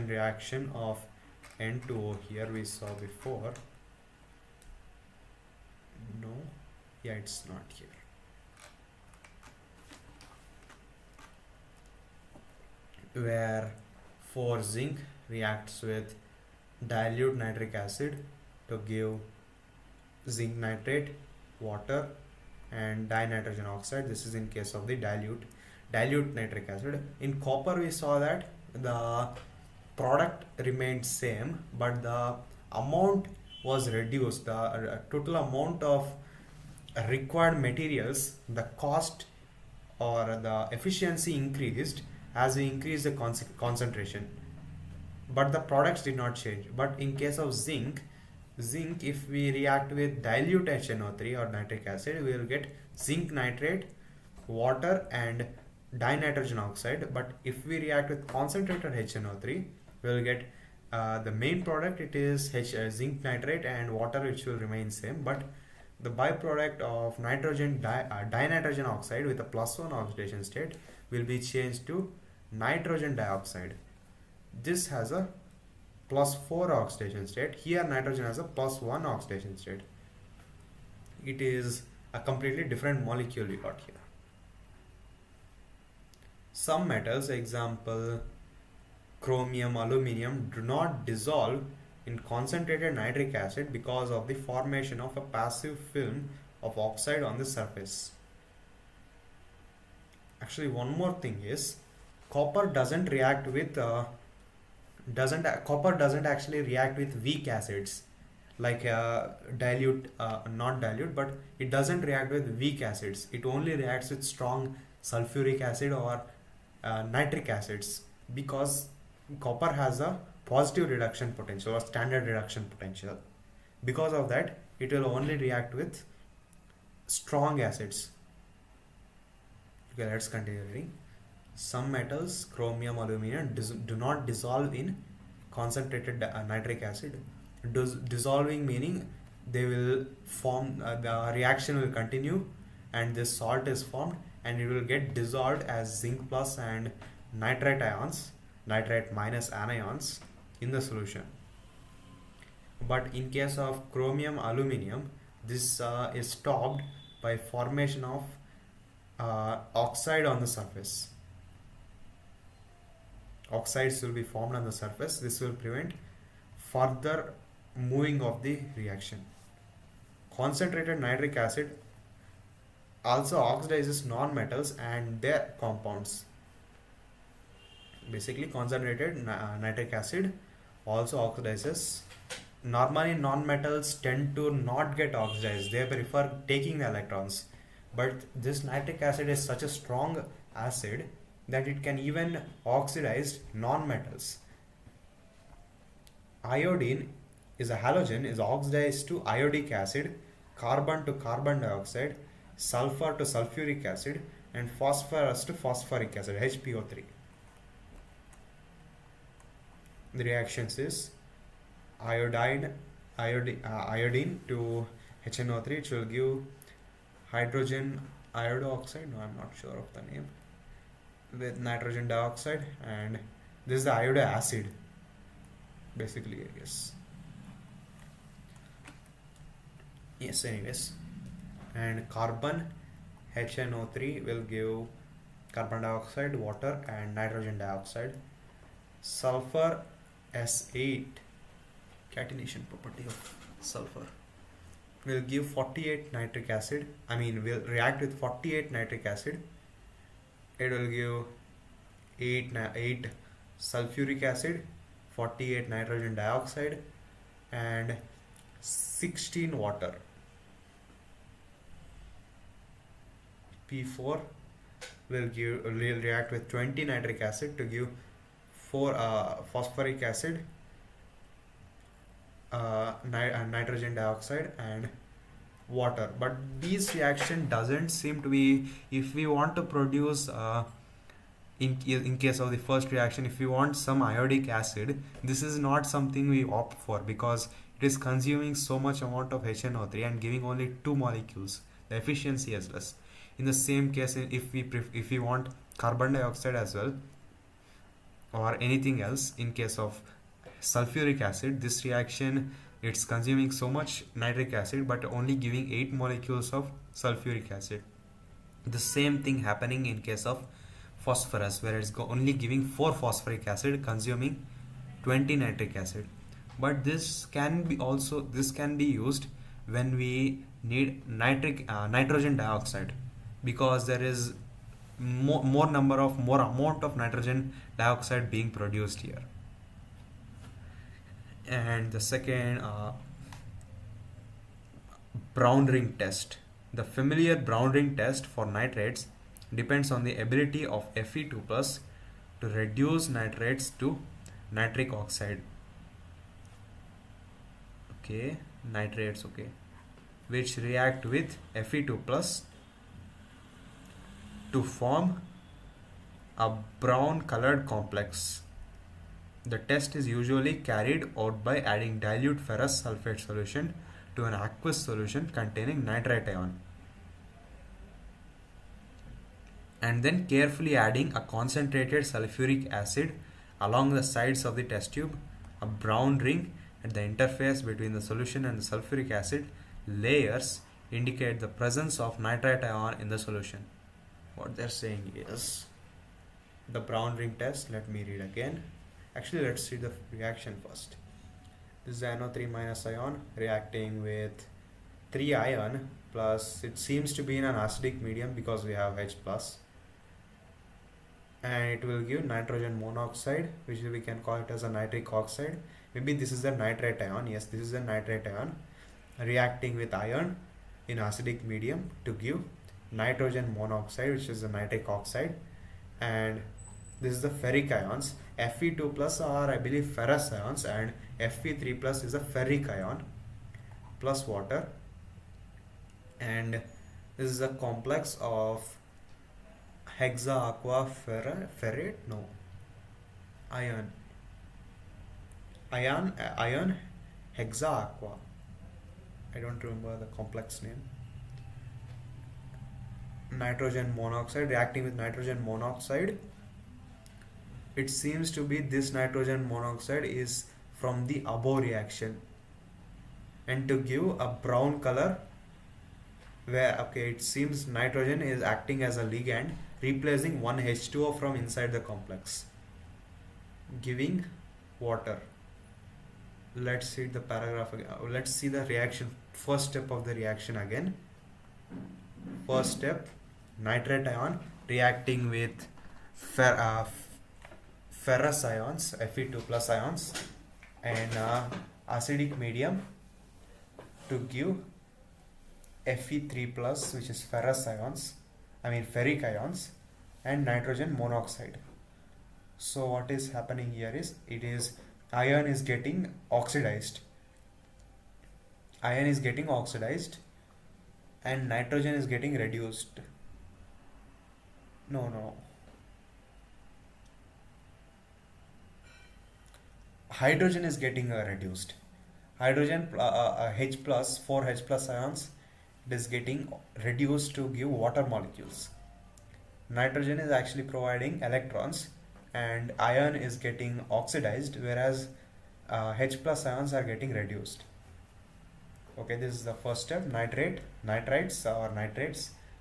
reaction of N2O. Here we saw before. No, yeah, it's not here. Where 4 zinc reacts with dilute nitric acid to give zinc nitrate, water and dinitrogen oxide. This is in case of the dilute nitric acid. In copper we saw that the product remained same, but the amount was reduced. The total amount of required materials, the cost or the efficiency increased as we increase the concentration, but the products did not change. But in case of zinc, if we react with dilute HNO3 or nitric acid, we will get zinc nitrate, water and dinitrogen oxide. But if we react with concentrated HNO3, we will get the main product, it is zinc nitrate and water, which will remain same, but the byproduct of dinitrogen oxide with a +1 oxidation state will be changed to nitrogen dioxide. This has a +4 oxidation state. Here nitrogen has a +1 oxidation state. It is a completely different molecule we got here. Some metals, example chromium, aluminium, do not dissolve in concentrated nitric acid because of the formation of a passive film of oxide on the surface. Actually, one more thing is, copper doesn't actually react with weak acids like dilute, not dilute, but it doesn't react with weak acids. It only reacts with strong sulfuric acid or nitric acids, because copper has a positive reduction potential or standard reduction potential. Because of that, it will only react with strong acids. Okay, let's continue reading. Some metals, chromium, aluminum, do not dissolve in concentrated nitric acid. Dissolving meaning they will form, the reaction will continue, and this salt is formed and it will get dissolved as zinc plus and nitrite ions, nitrite minus anions in the solution. But in case of chromium, aluminum, this is stopped by formation of oxide on the surface. Oxides will be formed on the surface. This will prevent further moving of the reaction. Concentrated nitric acid also oxidizes non-metals and their compounds. Basically, concentrated nitric acid also oxidizes. Normally, non-metals tend to not get oxidized. They prefer taking the electrons. But this nitric acid is such a strong acid that it can even oxidize non-metals. Iodine is a halogen, is oxidized to iodic acid, carbon to carbon dioxide, sulfur to sulfuric acid, and phosphorus to phosphoric acid, HPO3. The reactions is iodine to HNO3, which will give hydrogen iodoxide, no, I'm not sure of the name, with nitrogen dioxide, and this is the iodo acid, basically, I guess. Yes, anyways. And carbon HNO3 will give carbon dioxide, water, and nitrogen dioxide. Sulfur S8, catenation property of sulfur, will give 48 nitric acid. Will react with 48 nitric acid. It will give 8 sulfuric acid, 48 nitrogen dioxide, and 16 water. P4 will react with 20 nitric acid to give 4 phosphoric acid, nitrogen dioxide, and water. But this reaction doesn't seem to be, if we want to produce in case of the first reaction, if we want some iodic acid, this is not something we opt for, because it is consuming so much amount of HNO3 and giving only 2 molecules. The efficiency is less. In the same case, if we want carbon dioxide as well, or anything else, in case of sulfuric acid, this reaction, it's consuming so much nitric acid but only giving 8 molecules of sulfuric acid. The same thing happening in case of phosphorus, where it's only giving 4 phosphoric acid, consuming 20 nitric acid. But this can be used when we need nitrogen dioxide, because there is more amount of nitrogen dioxide being produced here. And the second, Brown ring test. The familiar Brown ring test for nitrates depends on the ability of Fe2 plus to reduce nitrates to nitric oxide. Okay, nitrates, okay, which react with Fe2 plus to form a brown colored complex. The test is usually carried out by adding dilute ferrous sulfate solution to an aqueous solution containing nitrite ion, and then carefully adding a concentrated sulfuric acid along the sides of the test tube. A brown ring at the interface between the solution and the sulfuric acid layers indicate the presence of nitrite ion in the solution. What they're saying is the brown ring test. Let me read again. Actually, let's see the reaction first. This is NO3 minus ion reacting with 3 ion plus, it seems to be in an acidic medium because we have H plus, and it will give nitrogen monoxide, which we can call it as a nitric oxide, Maybe this is the nitrate ion. Yes, this is the nitrate ion reacting with iron in acidic medium to give nitrogen monoxide, which is the nitric oxide, and this is the ferric ions. Fe2 plus are, I believe, ferrous ions, and Fe3 plus is a ferric ion plus water, and this is a complex of hexa aqua ferrate, no, iron hexa aqua. I don't remember the complex name. Nitrogen monoxide reacting with nitrogen monoxide. It seems to be this nitrogen monoxide is from the above reaction, and to give a brown color where, okay, it seems nitrogen is acting as a ligand, replacing one H2O from inside the complex, giving water. Let's see the paragraph again. Let's see the reaction, first step of the reaction again. First step, nitrate ion reacting with ferrous ions, Fe2 plus ions, and acidic medium to give Fe3 plus, which is ferrous ions, ferric ions, and nitrogen monoxide. So what is happening here is, it is iron is getting oxidized. Iron is getting oxidized and nitrogen is getting reduced. No. Hydrogen is getting reduced. Hydrogen H plus, 4 H plus ions, it is getting reduced to give water molecules. Nitrogen is actually providing electrons and iron is getting oxidized, whereas H plus ions are getting reduced. Okay, this is the first step. Nitrates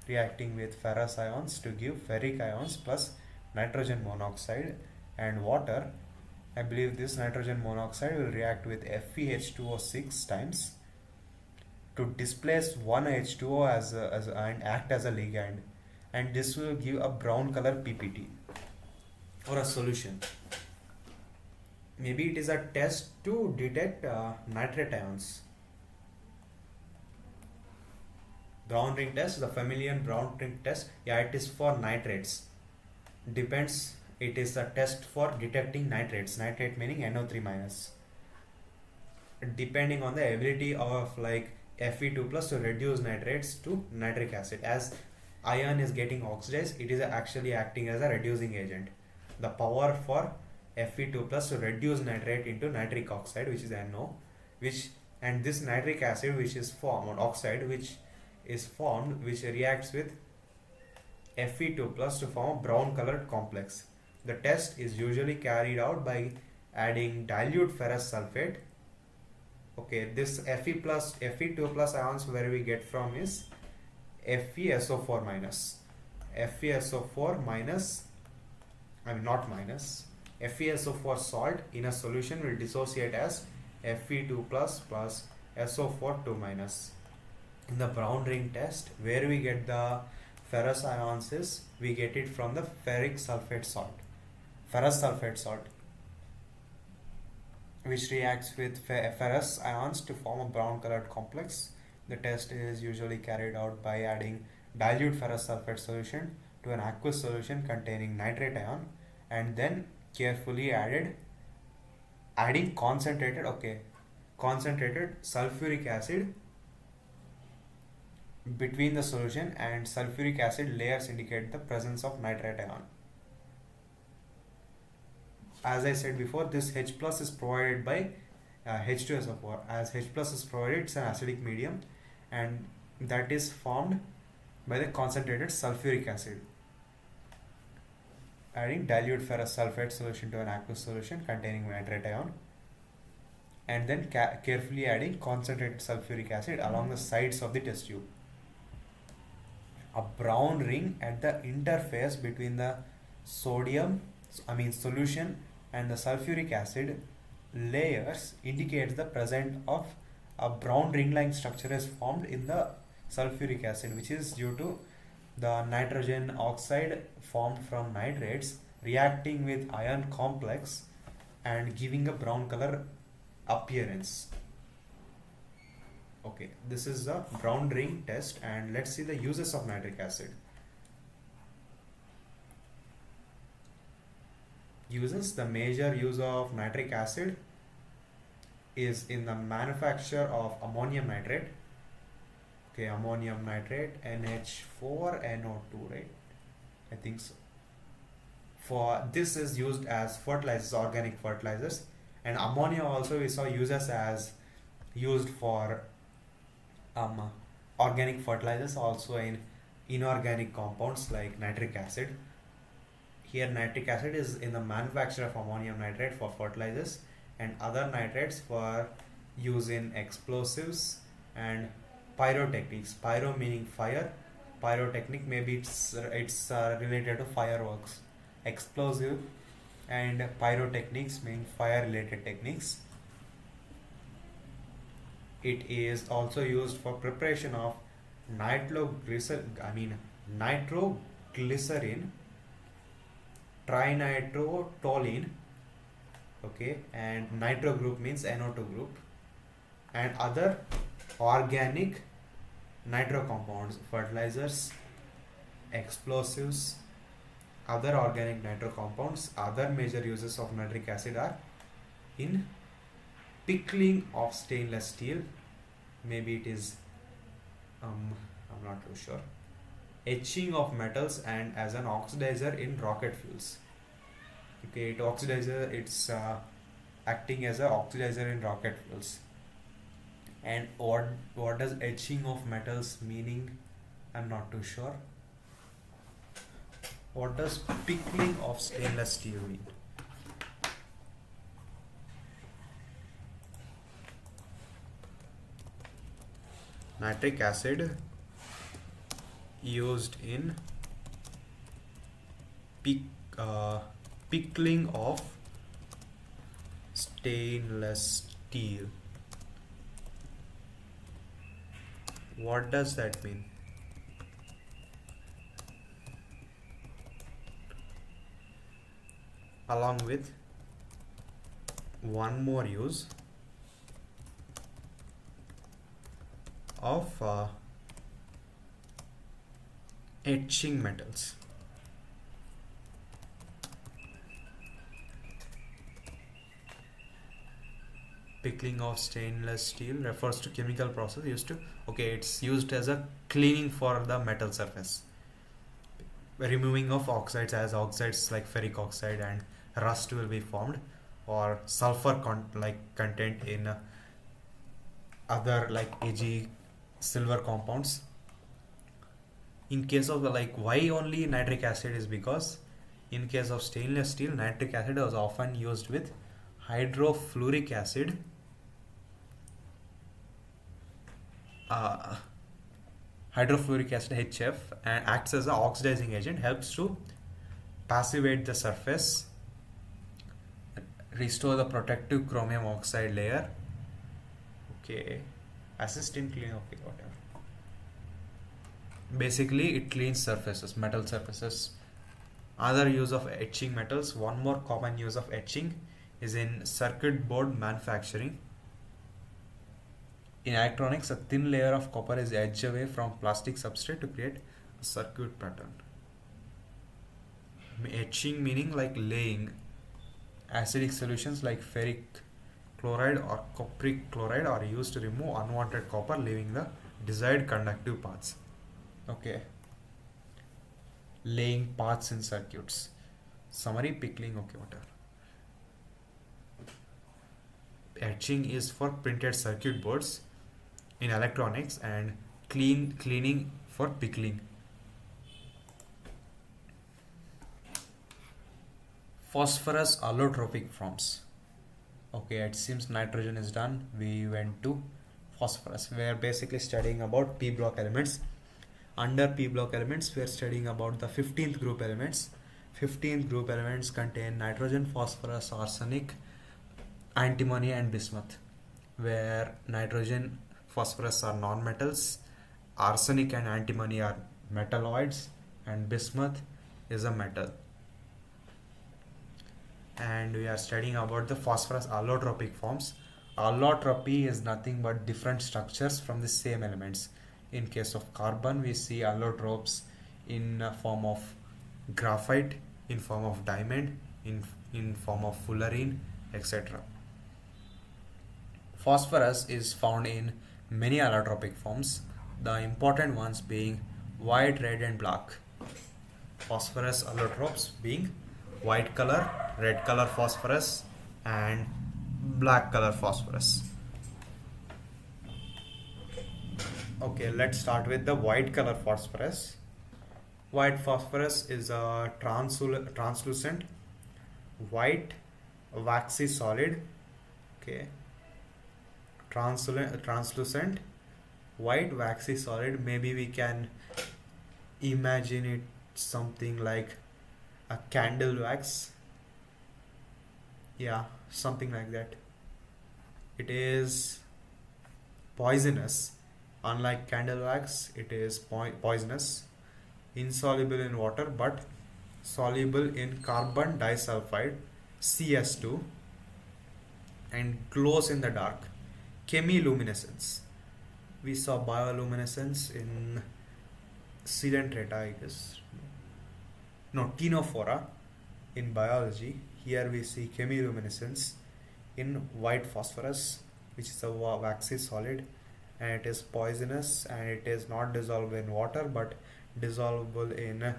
reacting with ferrous ions to give ferric ions plus nitrogen monoxide and water. I believe this nitrogen monoxide will react with FeH2O6 times to displace one H2O and act as a ligand, and this will give a brown color PPT or a solution. Maybe it is a test to detect nitrate ions. Brown ring test, the familiar brown ring test. Yeah, it is for nitrates. Depends. It is a test for detecting nitrates. Nitrate meaning NO3 minus. Depending on the ability of like Fe2 plus to reduce nitrates to nitric acid. As iron is getting oxidized, it is actually acting as a reducing agent. The power for Fe2 plus to reduce nitrate into nitric oxide, which is NO, and this nitric acid which is formed, oxide which is formed, which reacts with Fe2 plus to form a brown colored complex. The test is usually carried out by adding dilute ferrous sulfate. Okay, this Fe2 plus ions where we get from is FeSO4 minus. FeSO4 minus, FeSO4 salt in a solution will dissociate as Fe2 plus plus SO4 2 minus. In the brown ring test, where we get the ferrous ions is, we get it from the ferrous sulfate salt, which reacts with ferrous ions to form a brown colored complex. The test is usually carried out by adding dilute ferrous sulfate solution to an aqueous solution containing nitrate ion, and then carefully adding concentrated sulfuric acid between the solution, and sulfuric acid layers indicate the presence of nitrate ion. As I said before, this H plus is provided by H2SO4. As H plus is provided, it's an acidic medium, and that is formed by the concentrated sulfuric acid. Adding dilute ferrous sulfate solution to an aqueous solution containing nitrate ion, and then carefully adding concentrated sulfuric acid along the sides of the test tube. A brown ring at the interface between the solution and the sulfuric acid layers indicates the presence of a brown ring-like structure is formed in the sulfuric acid, which is due to the nitrogen oxide formed from nitrates reacting with iron complex and giving a brown color appearance. Okay, this is the brown ring test, and let's see the uses of nitric acid. Uses: the major use of nitric acid is in the manufacture of ammonium nitrate. Okay, ammonium nitrate, NH4NO2, right? I think so. For this is used as fertilizers, organic fertilizers, and ammonia also we saw uses as used for organic fertilizers, also in inorganic compounds like nitric acid. Here nitric acid is in the manufacture of ammonium nitrate for fertilizers, and other nitrates for use in explosives and pyrotechnics. Pyro meaning fire, pyrotechnic maybe it's related to fireworks. Explosive and pyrotechnics mean fire related techniques. It is also used for preparation of nitroglycerin, trinitrotoluene, okay, and nitro group means NO2 group, and other organic nitro compounds, fertilizers, explosives, other organic nitro compounds. Other major uses of nitric acid are in pickling of stainless steel, maybe it is I'm not too sure, etching of metals, and as an oxidizer in rocket fuels. Okay, it's acting as an oxidizer in rocket fuels. And what does etching of metals meaning? I'm not too sure. What does pickling of stainless steel mean? Nitric acid used in pickling of stainless steel. What does that mean? Along with one more use of etching metals. Pickling of stainless steel refers to chemical process used to, okay, it's used as a cleaning for the metal surface, removing of oxides, as oxides like ferric oxide and rust will be formed, or sulfur content in other like Ag silver compounds. In case of why only nitric acid is because in case of stainless steel, nitric acid was often used with hydrofluoric acid, HF, and acts as an oxidizing agent, helps to passivate the surface, restore the protective chromium oxide layer, okay, assist in cleaning, okay, whatever. Basically it cleans surfaces, metal surfaces. Other use of etching metals: one more common use of etching is in circuit board manufacturing. In electronics, a thin layer of copper is etched away from plastic substrate to create a circuit pattern. Etching meaning like laying. Acidic solutions like ferric chloride or cupric chloride are used to remove unwanted copper, leaving the desired conductive paths. Okay. Laying paths in circuits. Summary: pickling, okay, whatever. Etching is for printed circuit boards in electronics, and cleaning for pickling. Phosphorus allotropic forms. Okay, it seems nitrogen is done. We went to phosphorus. We are basically studying about p block elements. Under p block elements, we are studying about the 15th group elements. 15th group elements contain nitrogen, phosphorus, arsenic, antimony and bismuth, where nitrogen, phosphorus are non-metals, arsenic and antimony are metalloids, and bismuth is a metal. And we are studying about the phosphorus allotropic forms. Allotropy is nothing but different structures from the same elements. In case of carbon, we see allotropes in form of graphite, in form of diamond, in form of fullerene, etc. Phosphorus is found in many allotropic forms, the important ones being white, red and black. Phosphorus allotropes being white color, red color phosphorus and black color phosphorus. Okay, let's start with the white color phosphorus. White phosphorus is a translucent white waxy solid. Okay, translucent white waxy solid. Maybe we can imagine it something like a candle wax. Yeah, something like that. It is poisonous. Unlike candle wax, it is poisonous, insoluble in water but soluble in carbon disulfide CS2 and glows in the dark. Chemiluminescence. We saw bioluminescence in Coelenterata, I guess. No, Ctenophora in biology. Here we see chemiluminescence in white phosphorus, which is a waxy solid, and it is poisonous and it is not dissolved in water but dissolvable in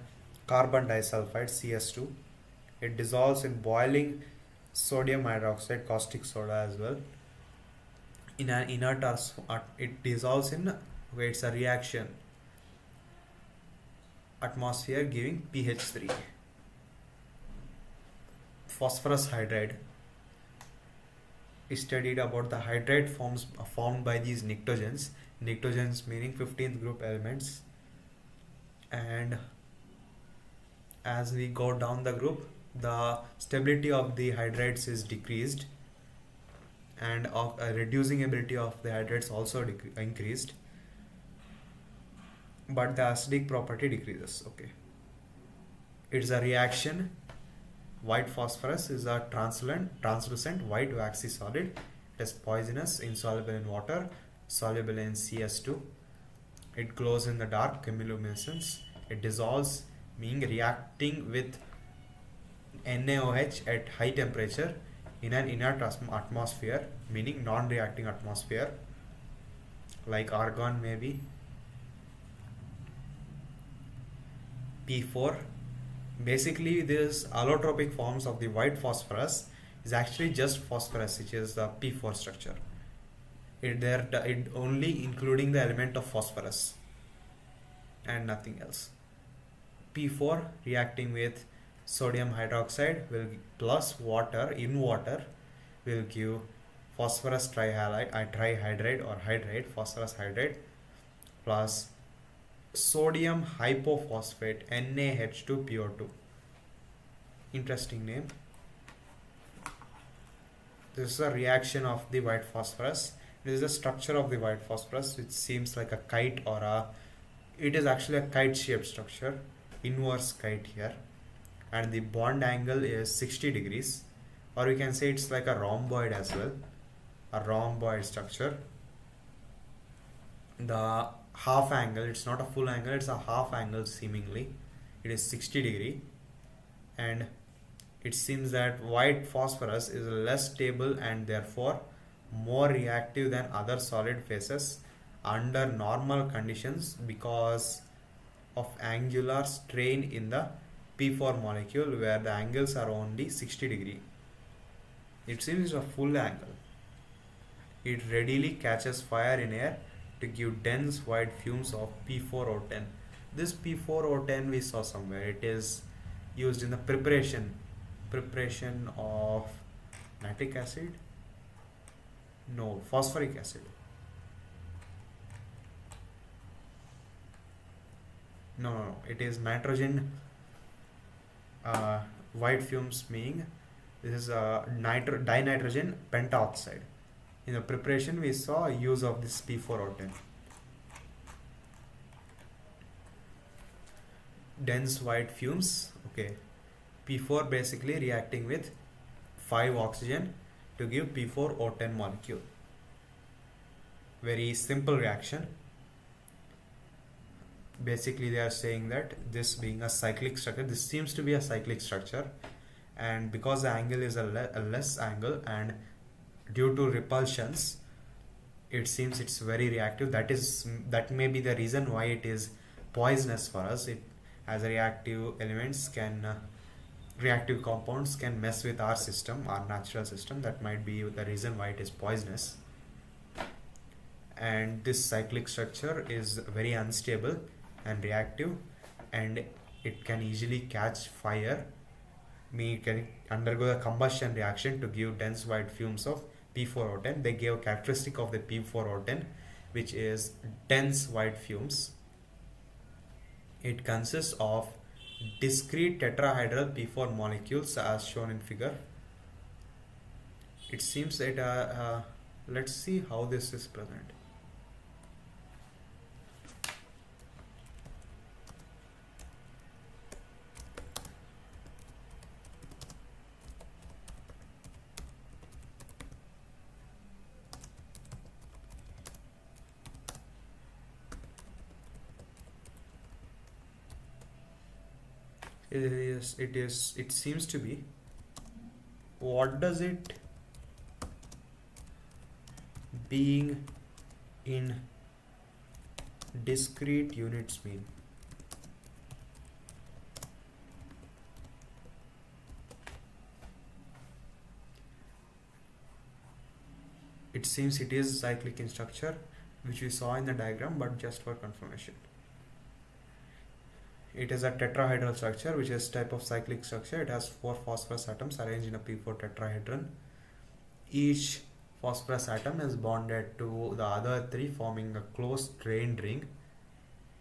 carbon disulfide CS2. It dissolves in boiling sodium hydroxide, caustic soda as well. In an inert, it dissolves in, it's a reaction, atmosphere giving pH 3. Phosphorus hydride is studied about the hydride forms formed by these pnictogens. Pnictogens meaning 15th group elements, and as we go down the group, the stability of the hydrides is decreased, and reducing ability of the hydrides also increased, but the acidic property decreases. Okay, it's a reaction. White phosphorus is a translucent white waxy solid. It is poisonous, insoluble in water, soluble in CS2. It glows in the dark, chemiluminescence. It dissolves, meaning reacting with NaOH at high temperature in an inert atmosphere, meaning non-reacting atmosphere, like argon maybe. P4. Basically, this allotropic forms of the white phosphorus is actually just phosphorus, which is the P4 structure. It only including the element of phosphorus and nothing else. P4 reacting with sodium hydroxide will plus water will give phosphorus trihydrate or hydrate, phosphorus hydrate, plus sodium hypophosphate NaH2PO2. Interesting name. This is a reaction of the white phosphorus. This is the structure of the white phosphorus, which seems like a kite it is actually a kite shaped structure, inverse kite here, and the bond angle is 60 degrees, or we can say it's like a rhomboid as well, a rhomboid structure. The half angle, it's not a full angle, it's a half angle seemingly. It is 60 degree, and it seems that white phosphorus is less stable and therefore more reactive than other solid phases under normal conditions because of angular strain in the P4 molecule, where the angles are only 60 degree. It seems a full angle. It readily catches fire in air to give dense white fumes of P4O10. This P4O10 we saw somewhere. It is used in the preparation of nitric acid, no, phosphoric acid. No, it is nitrogen white fumes, meaning this is dinitrogen pentaoxide. In the preparation we saw use of this P4O10. Dense white fumes. Okay, P4 basically reacting with 5 oxygen to give P4O10 molecule. Very simple reaction. Basically they are saying that this being a cyclic structure, this seems to be a cyclic structure, and because the angle is a less angle and due to repulsions it seems it's very reactive. That may be the reason why it is poisonous for us. It as a reactive elements can reactive compounds can mess with our system, our natural system. That might be the reason why it is poisonous. And this cyclic structure is very unstable and reactive, and it can easily catch fire. It can undergo a combustion reaction to give dense white fumes of P4O10. They gave a characteristic of the P4O10 which is dense white fumes. It consists of discrete tetrahedral P4 molecules as shown in figure. It seems that let's see how this is present. It seems to be. What does it being in discrete units mean? It seems it is cyclic in structure, which we saw in the diagram, but just for confirmation. It is a tetrahedral structure, which is type of cyclic structure. It has 4 phosphorus atoms arranged in a P4 tetrahedron. Each phosphorus atom is bonded to the other 3, forming a closed strained ring.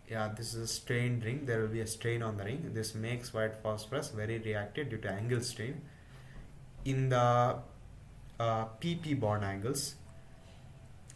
Yeah, this is a strained ring. There will be a strain on the ring. This makes white phosphorus very reactive due to angle strain. In the PP bond angles,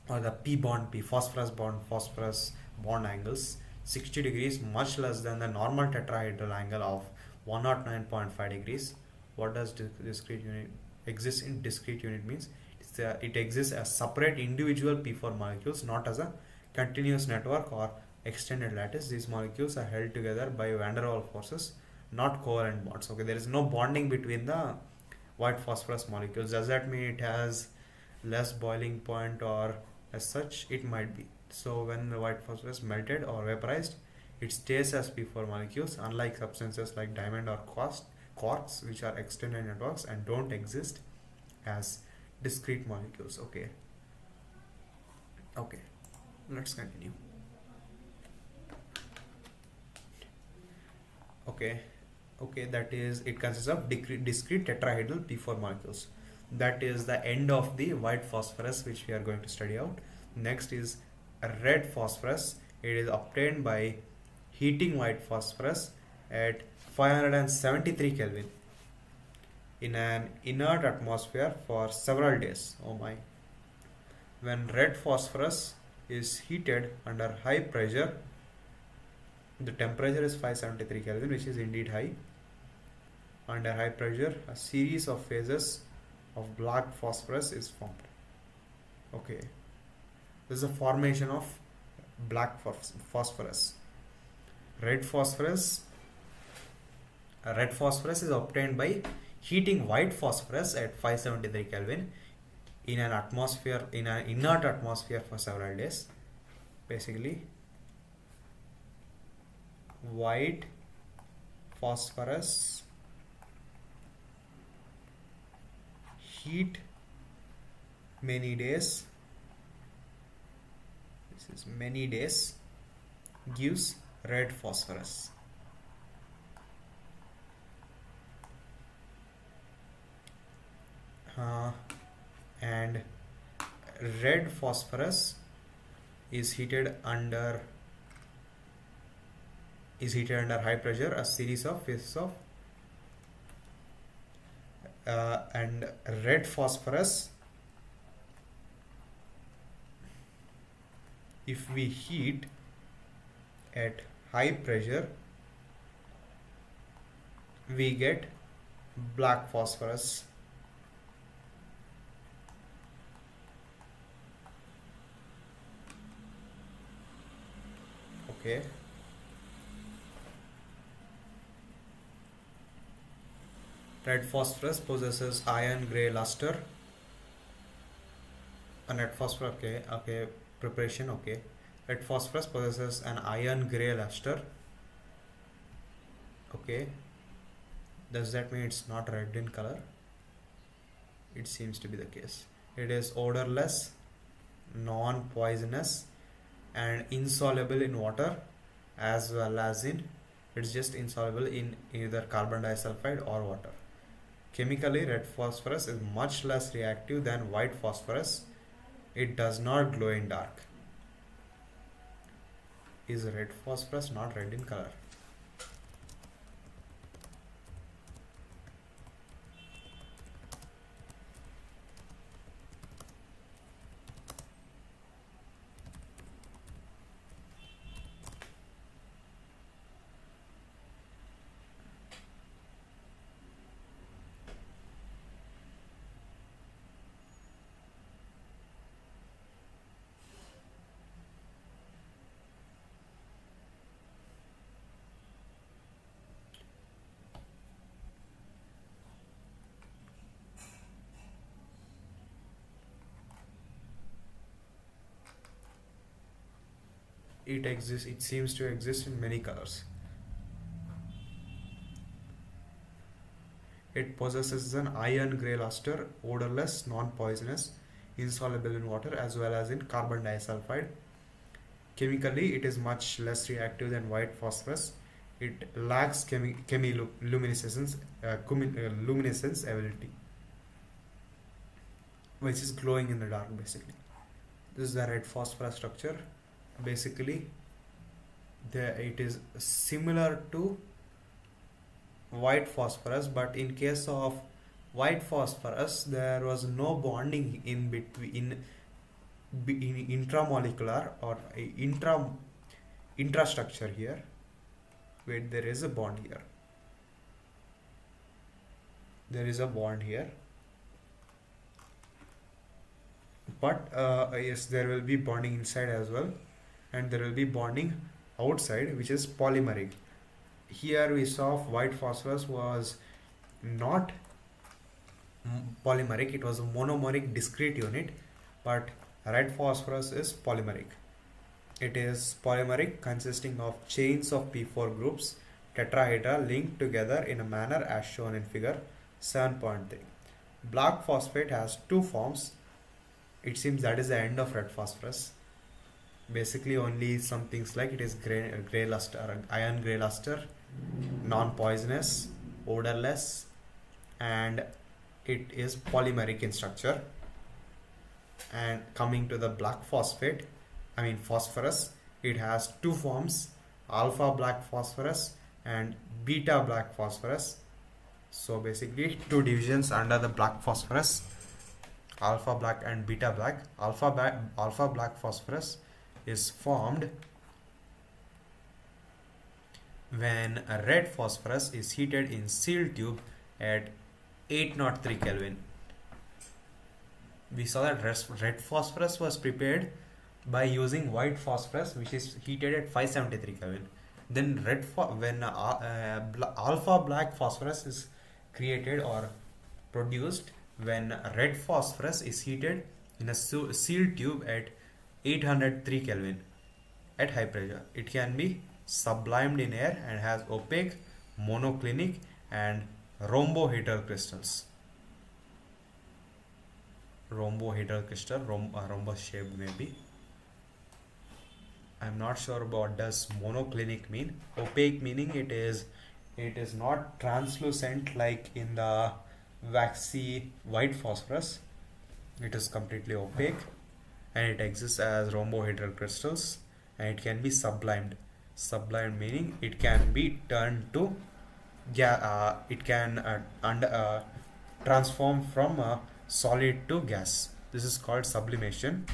or the P bond P, phosphorus bond angles, 60 degrees, much less than the normal tetrahedral angle of 109.5 degrees. What does discrete unit exist in discrete unit means? It exists as separate individual P4 molecules, not as a continuous network or extended lattice. These molecules are held together by van der Waals forces, not covalent bonds. Okay, there is no bonding between the white phosphorus molecules. Does that mean it has less boiling point, or as such? It might be. So when the white phosphorus melted or vaporized, it stays as P4 molecules, unlike substances like diamond or quartz, which are extended networks and don't exist as discrete molecules. Okay, let's continue. Okay, that is, it consists of discrete tetrahedral P4 molecules. That is the end of the white phosphorus, which we are going to study out. Next is red phosphorus. It is obtained by heating white phosphorus at 573 Kelvin in an inert atmosphere for several days. Oh my. When red phosphorus is heated under high pressure, the temperature is 573 Kelvin, which is indeed high. Under high pressure, a series of phases of black phosphorus is formed. Okay, this is a formation of black phosphorus. Red phosphorus is obtained by heating white phosphorus at 573 Kelvin in an inert atmosphere for several days. Basically, white phosphorus heat many days, this is many days, gives red phosphorus. And red phosphorus is heated under high pressure, a series of phases of and red phosphorus, if we heat at high pressure, we get black phosphorus. Okay. Red phosphorus possesses iron gray luster. Red phosphorus, okay, preparation, okay. Red phosphorus possesses an iron gray luster. Okay. Does that mean it's not red in color? It seems to be the case. It is odorless, non-poisonous, and insoluble in water, as well as in, it's just insoluble in either carbon disulfide or water. Chemically, red phosphorus is much less reactive than white phosphorus. It does not glow in dark. Is red phosphorus not red in color? It exists, it seems to exist in many colors. It possesses an iron gray luster, odorless, non-poisonous, insoluble in water, as well as in carbon disulfide. Chemically, it is much less reactive than white phosphorus. It lacks chemiluminescence luminescence ability, which is glowing in the dark basically. This is the red phosphorus structure. Basically, it is similar to white phosphorus, but in case of white phosphorus there was no bonding in between in intramolecular or intrastructure here. Wait, there is a bond here. There is a bond here, but yes, there will be bonding inside as well, and there will be bonding outside, which is polymeric. Here we saw white phosphorus was not polymeric, it was a monomeric discrete unit, but red phosphorus is polymeric. It is polymeric, consisting of chains of P4 groups tetrahedra linked together in a manner as shown in figure 7.3. Black phosphate has two forms. It seems that is the end of red phosphorus. Basically only some things like it is gray luster, iron gray luster, non-poisonous, odorless, and it is polymeric in structure. And coming to the black phosphate, phosphorus, it has two forms, alpha black phosphorus and beta black phosphorus. So basically two divisions under the black phosphorus, alpha black and beta black. Alpha black phosphorus is formed when a red phosphorus is heated in sealed tube at 803 Kelvin. We saw that red phosphorus was prepared by using white phosphorus, which is heated at 573 Kelvin. Then alpha black phosphorus is created or produced when red phosphorus is heated in a sealed tube at 803 Kelvin at high pressure. It can be sublimed in air and has opaque, monoclinic and rhombohedral crystals. Rhombohedral crystal, rhombus shaped maybe. I'm not sure about what does monoclinic mean. Opaque meaning it is not translucent like in the waxy white phosphorus. It is completely opaque and it exists as rhombohedral crystals, and it can be sublimed. Sublimed meaning it can be turned to transform from a solid to gas. This is called sublimation.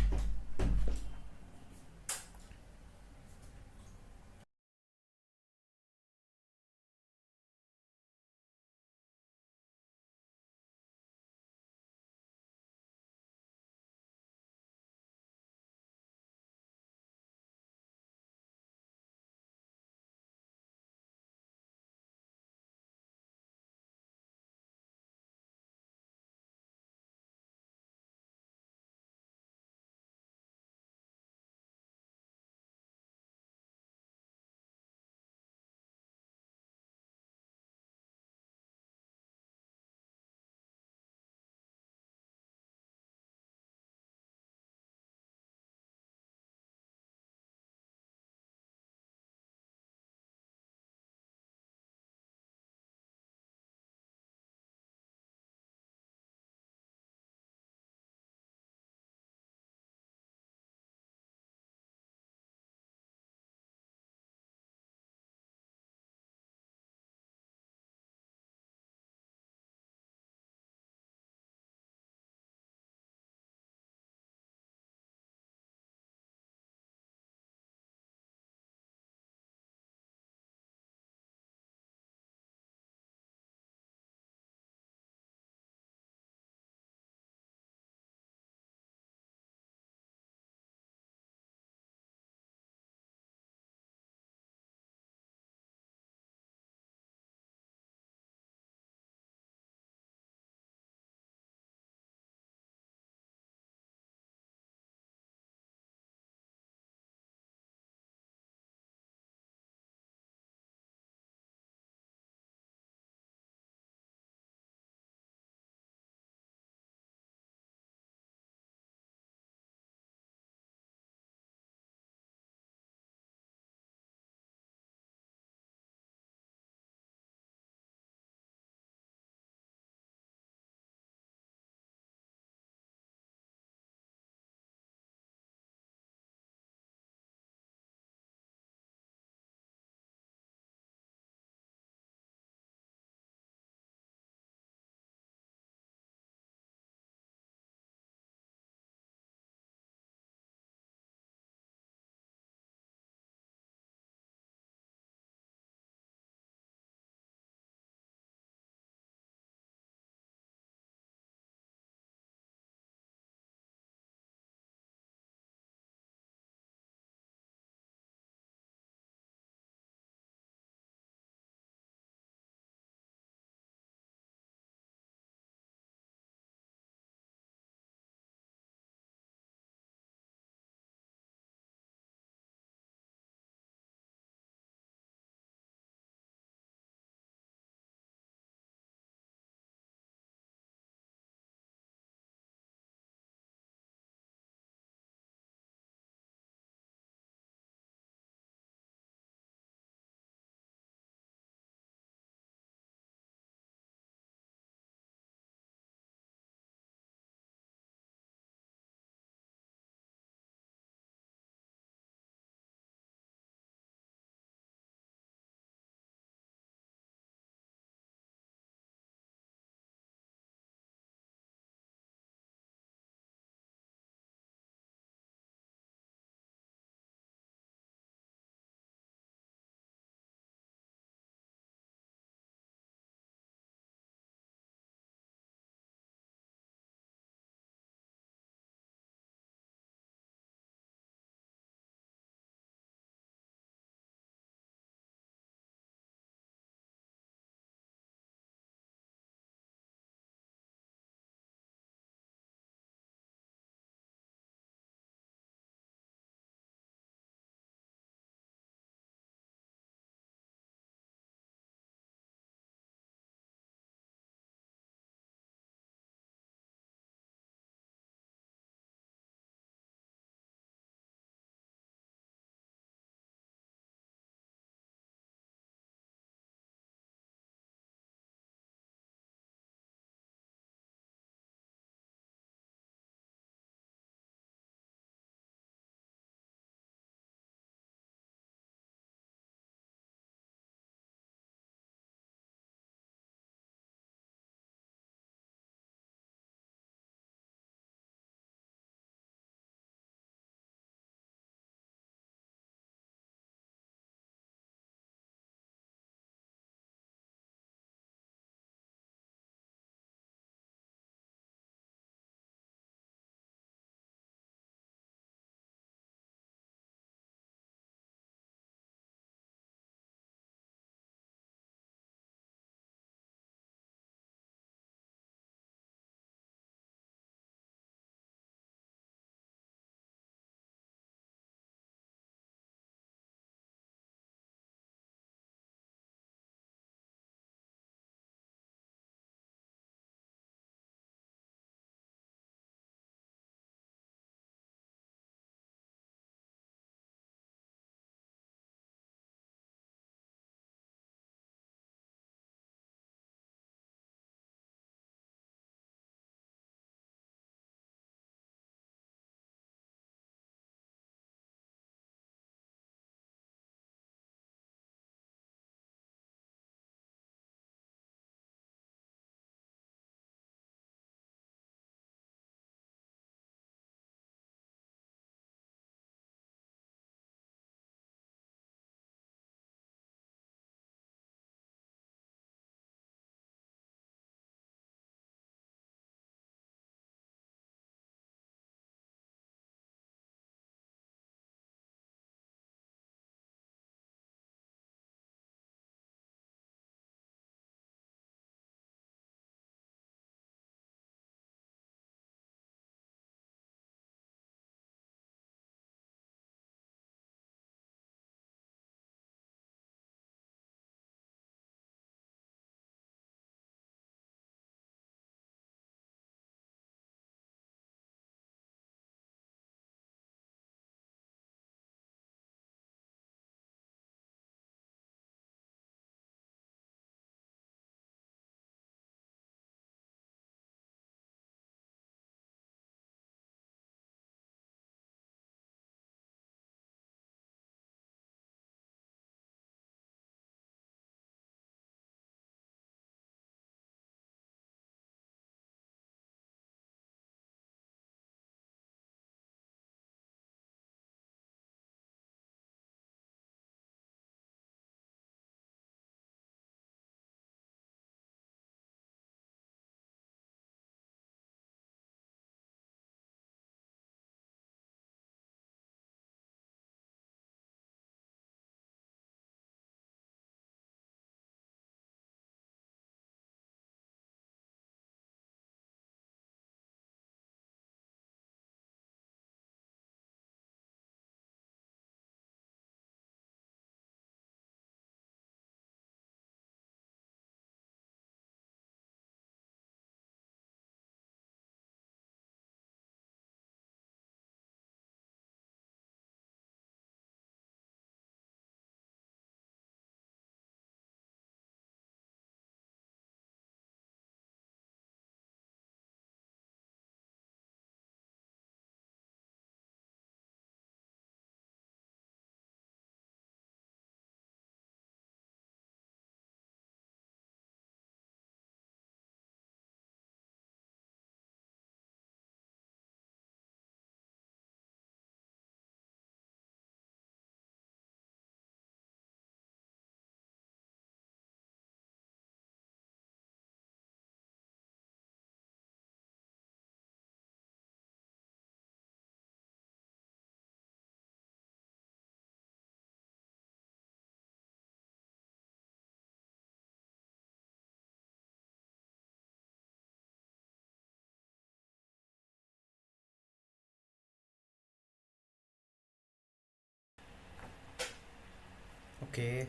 Okay,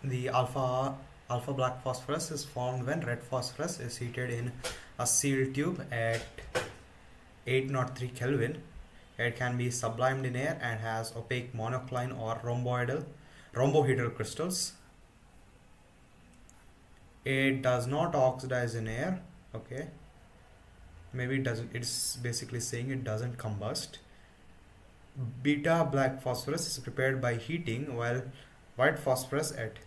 the alpha black phosphorus is formed when red phosphorus is heated in a sealed tube at 803 Kelvin. It can be sublimed in air and has opaque monocline or rhombohedral crystals. It does not oxidize in air. Okay, maybe it doesn't. It's basically saying it doesn't combust. Beta black phosphorus is prepared by heating, while white phosphorus at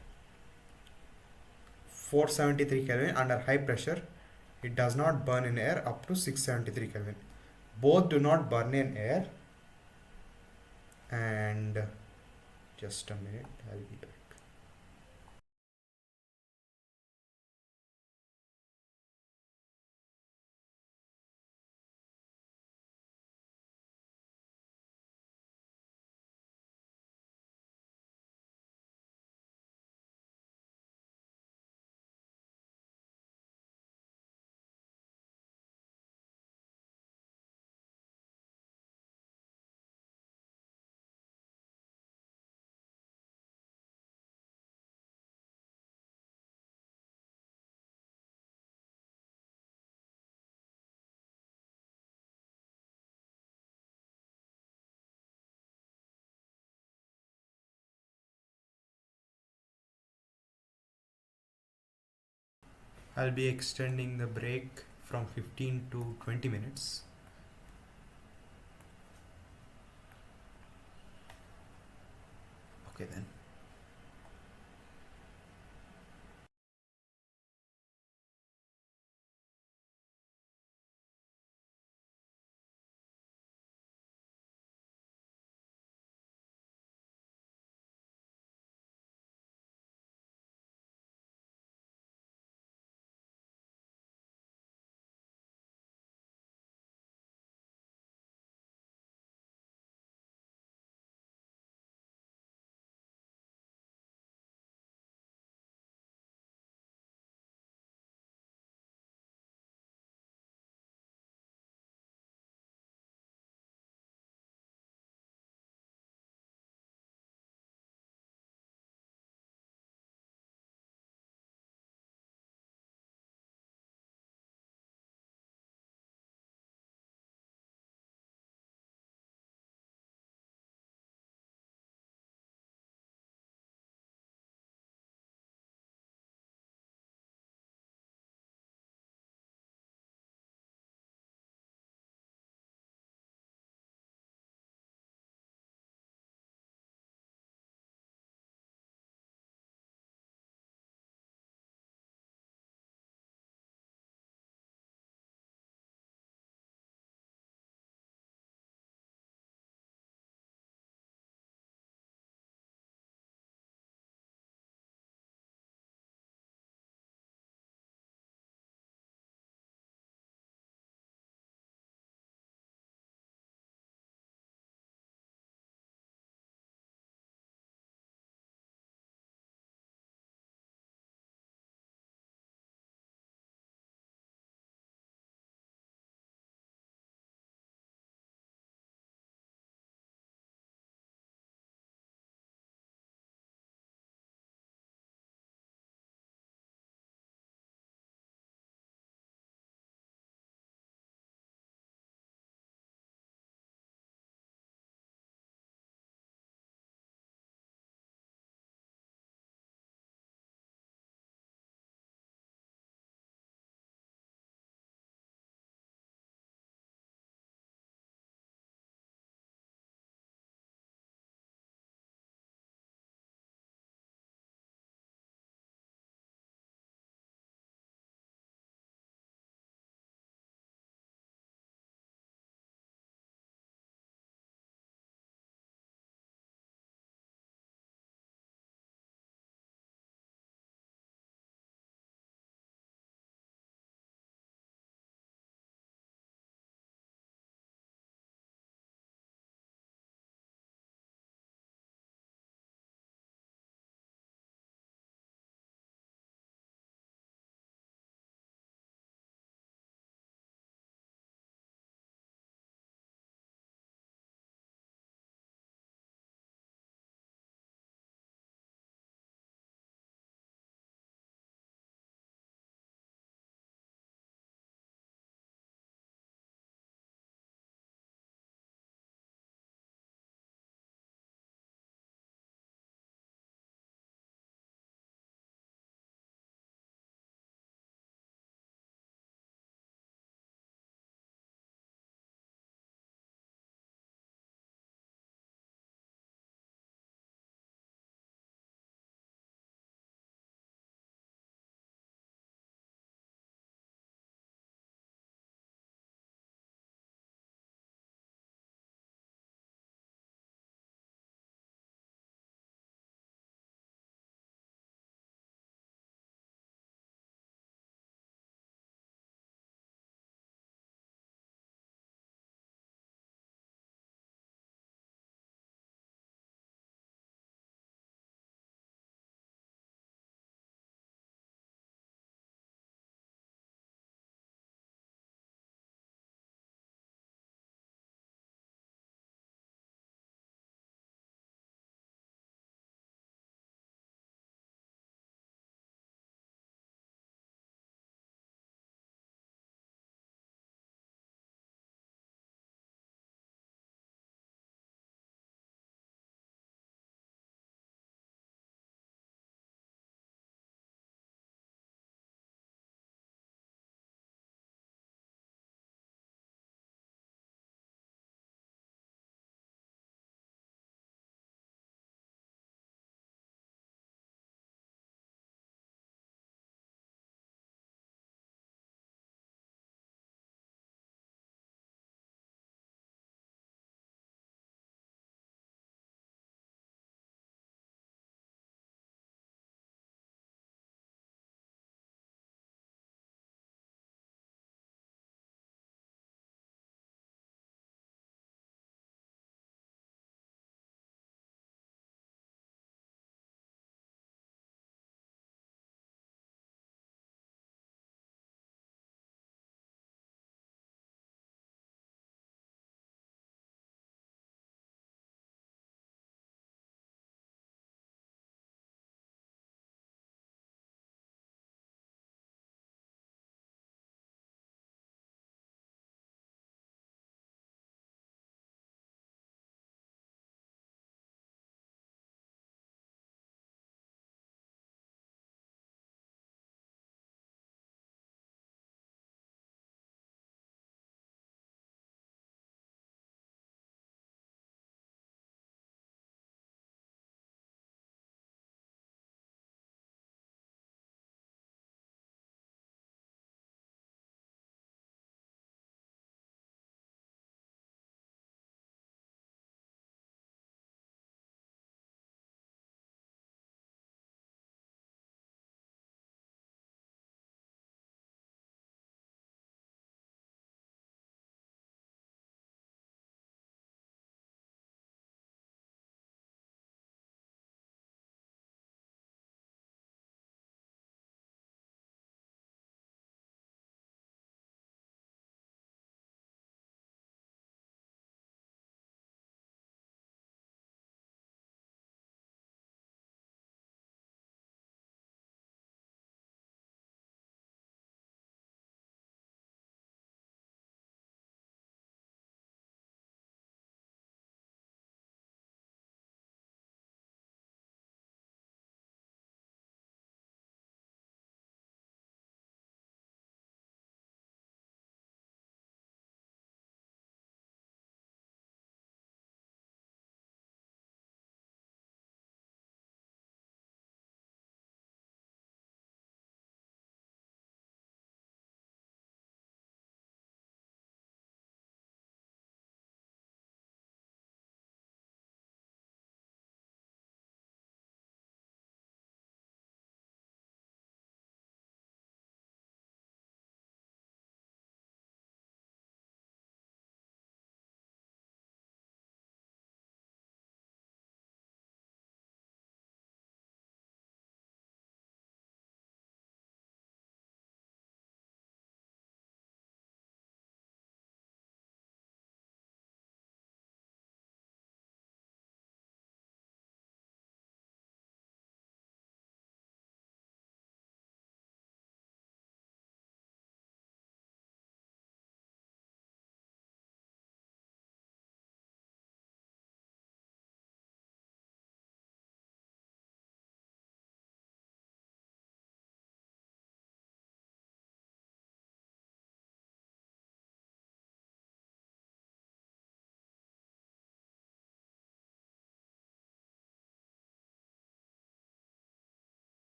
473 Kelvin under high pressure. It does not burn in air up to 673 Kelvin. Both do not burn in air. And just a minute, I'll be back. I'll be extending the break from 15 to 20 minutes. Okay then.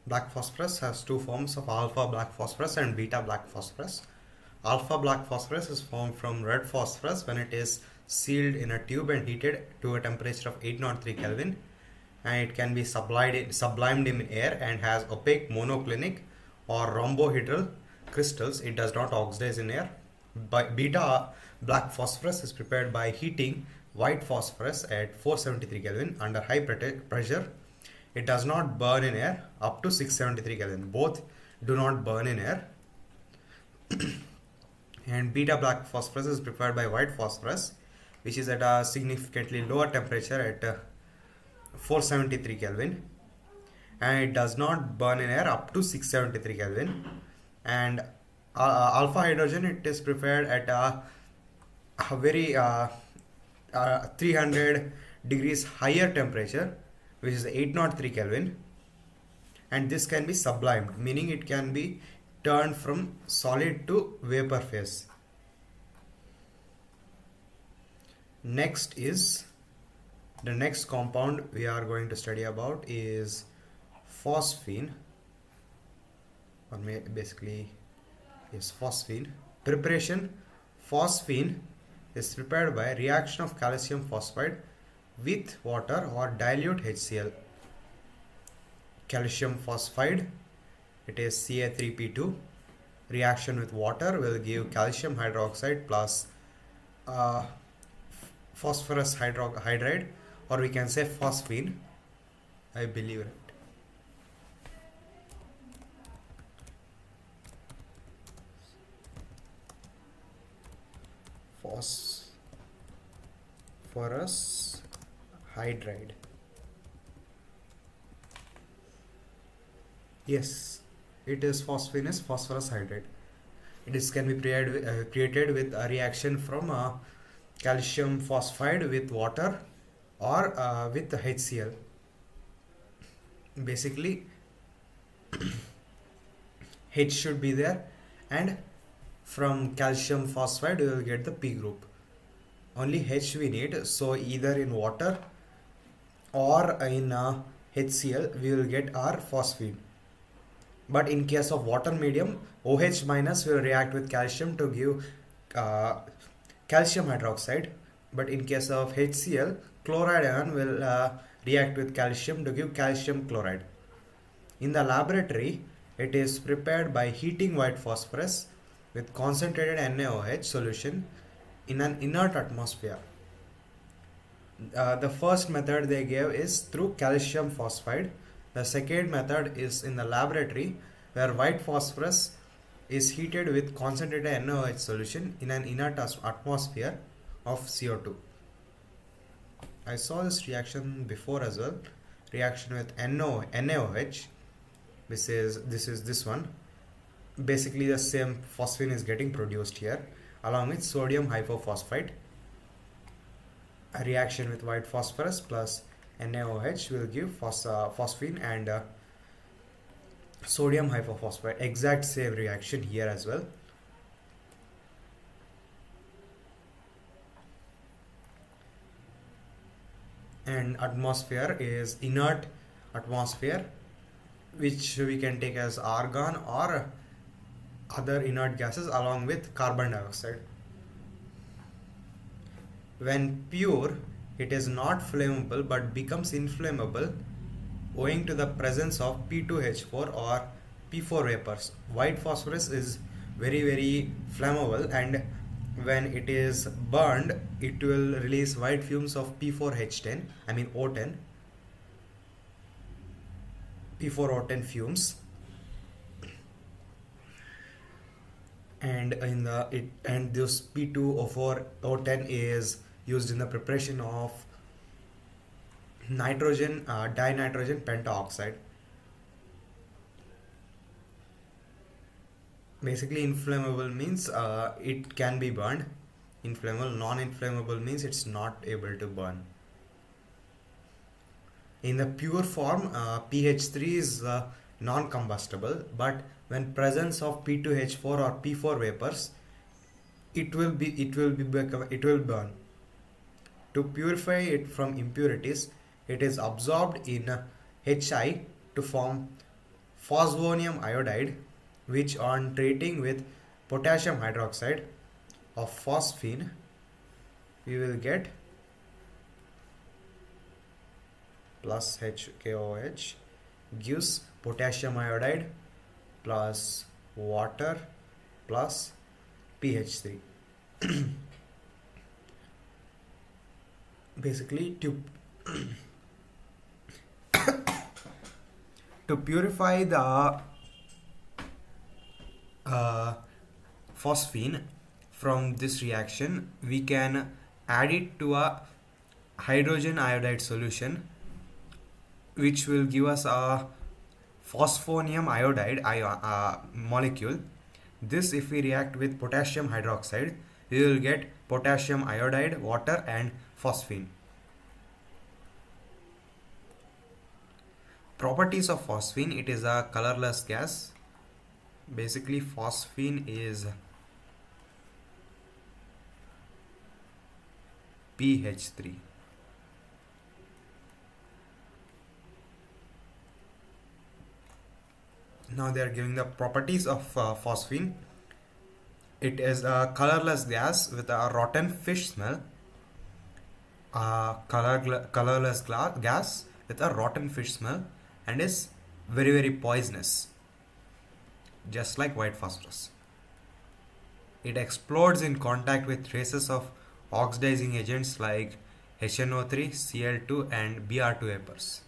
Black phosphorus has two forms of alpha black phosphorus and beta black phosphorus. Alpha black phosphorus is formed from red phosphorus when it is sealed in a tube and heated to a temperature of 803 Kelvin, and it can be sublimed in air and has opaque monoclinic or rhombohedral crystals. It does not oxidize in air. Beta black phosphorus is prepared by heating white phosphorus at 473 Kelvin under high pressure. It does not burn in air up to 673 Kelvin. Both do not burn in air. And beta black phosphorus is prepared by white phosphorus, which is at a significantly lower temperature at 473 Kelvin, and it does not burn in air up to 673 Kelvin. And alpha hydrogen, it is prepared at a very 300 degrees higher temperature, which is 803 Kelvin, and this can be sublimed, meaning it can be turned from solid to vapor phase. Next is the next compound we are going to study about is phosphine, or basically is phosphine. Preparation: phosphine is prepared by reaction of calcium phosphide with water or dilute HCl. Calcium phosphide, it is Ca3P2. Reaction with water will give calcium hydroxide plus phosphorus hydride, or we can say phosphine, I believe it. Phosphorus hydride. Yes, it is phosphine, phosphorus hydride. It can be created with a reaction from calcium phosphide with water or with HCl. Basically, H should be there, and from calcium phosphide we will get the P group. Only H we need, so either in water or in HCl we will get our phosphine. But in case of water medium, OH minus will react with calcium to give calcium hydroxide. But in case of HCl, chloride ion will react with calcium to give calcium chloride. In the laboratory, it is prepared by heating white phosphorus with concentrated NaOH solution in an inert atmosphere. The first method they gave is through calcium phosphide. The second method is in the laboratory, where white phosphorus is heated with concentrated NaOH solution in an inert atmosphere of CO2. I saw this reaction before as well. Reaction with NaOH. This is this one. Basically the same phosphine is getting produced here along with sodium hypophosphite. A reaction with white phosphorus plus NaOH will give phosphine and sodium hypophosphite. Exact same reaction here as well. And atmosphere is inert atmosphere, which we can take as argon or other inert gases along with carbon dioxide. When pure, it is not flammable but becomes inflammable owing to the presence of P2H4 or P4 vapors. White phosphorus is very flammable, and when it is burned, it will release white fumes of P4H10, I mean O10, P4O10 fumes. And this P2O4O10 is used in the preparation of nitrogen dinitrogen pentaoxide. Basically, inflammable means it can be burned. Inflammable, non-inflammable means it's not able to burn. In the pure form, pH3 is non-combustible, but when presence of P2H4 or P4 vapors, it will burn. To purify it from impurities, it is absorbed in HI to form phosphonium iodide, which on treating with potassium hydroxide of phosphine, we will get plus HKOH gives potassium iodide plus water plus pH3. Basically, to purify the phosphine from this reaction, we can add it to a hydrogen iodide solution, which will give us a phosphonium iodide molecule. This, if we react with potassium hydroxide, we will get potassium iodide, water and phosphine. Properties of phosphine: it is a colorless gas. Basically, phosphine is pH3. Now they are giving the properties of phosphine. It is a colorless gas with a rotten fish smell. Colorless gas with a rotten fish smell, and is very, very poisonous, just like white phosphorus. It explodes in contact with traces of oxidizing agents like HNO3, Cl2 and Br2 vapors.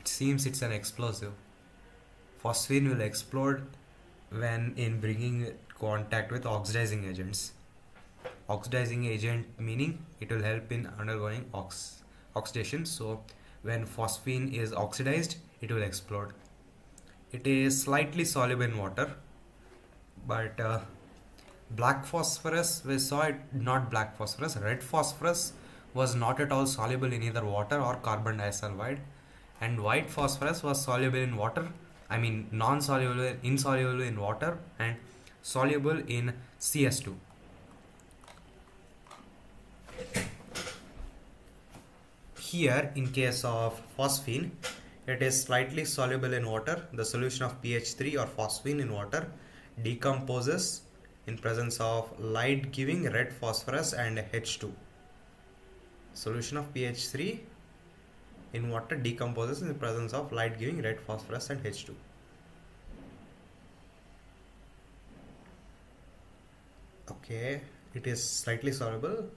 It seems it's an explosive. Phosphine will explode when in bringing contact with oxidizing agents. Oxidizing agent meaning it will help in undergoing oxidation. So when phosphine is oxidized, it will explode. It is slightly soluble in water, but black phosphorus, we saw it, not black phosphorus, red phosphorus was not at all soluble in either water or carbon disulfide, and white phosphorus was soluble in water, non-soluble, insoluble in water and soluble in CS2. Here, in case of phosphine, it is slightly soluble in water. The solution of pH3 or phosphine in water decomposes in presence of light giving red phosphorus and H2. Solution of pH3 in water decomposes in the presence of light giving red phosphorus and H2. Okay, it is slightly soluble.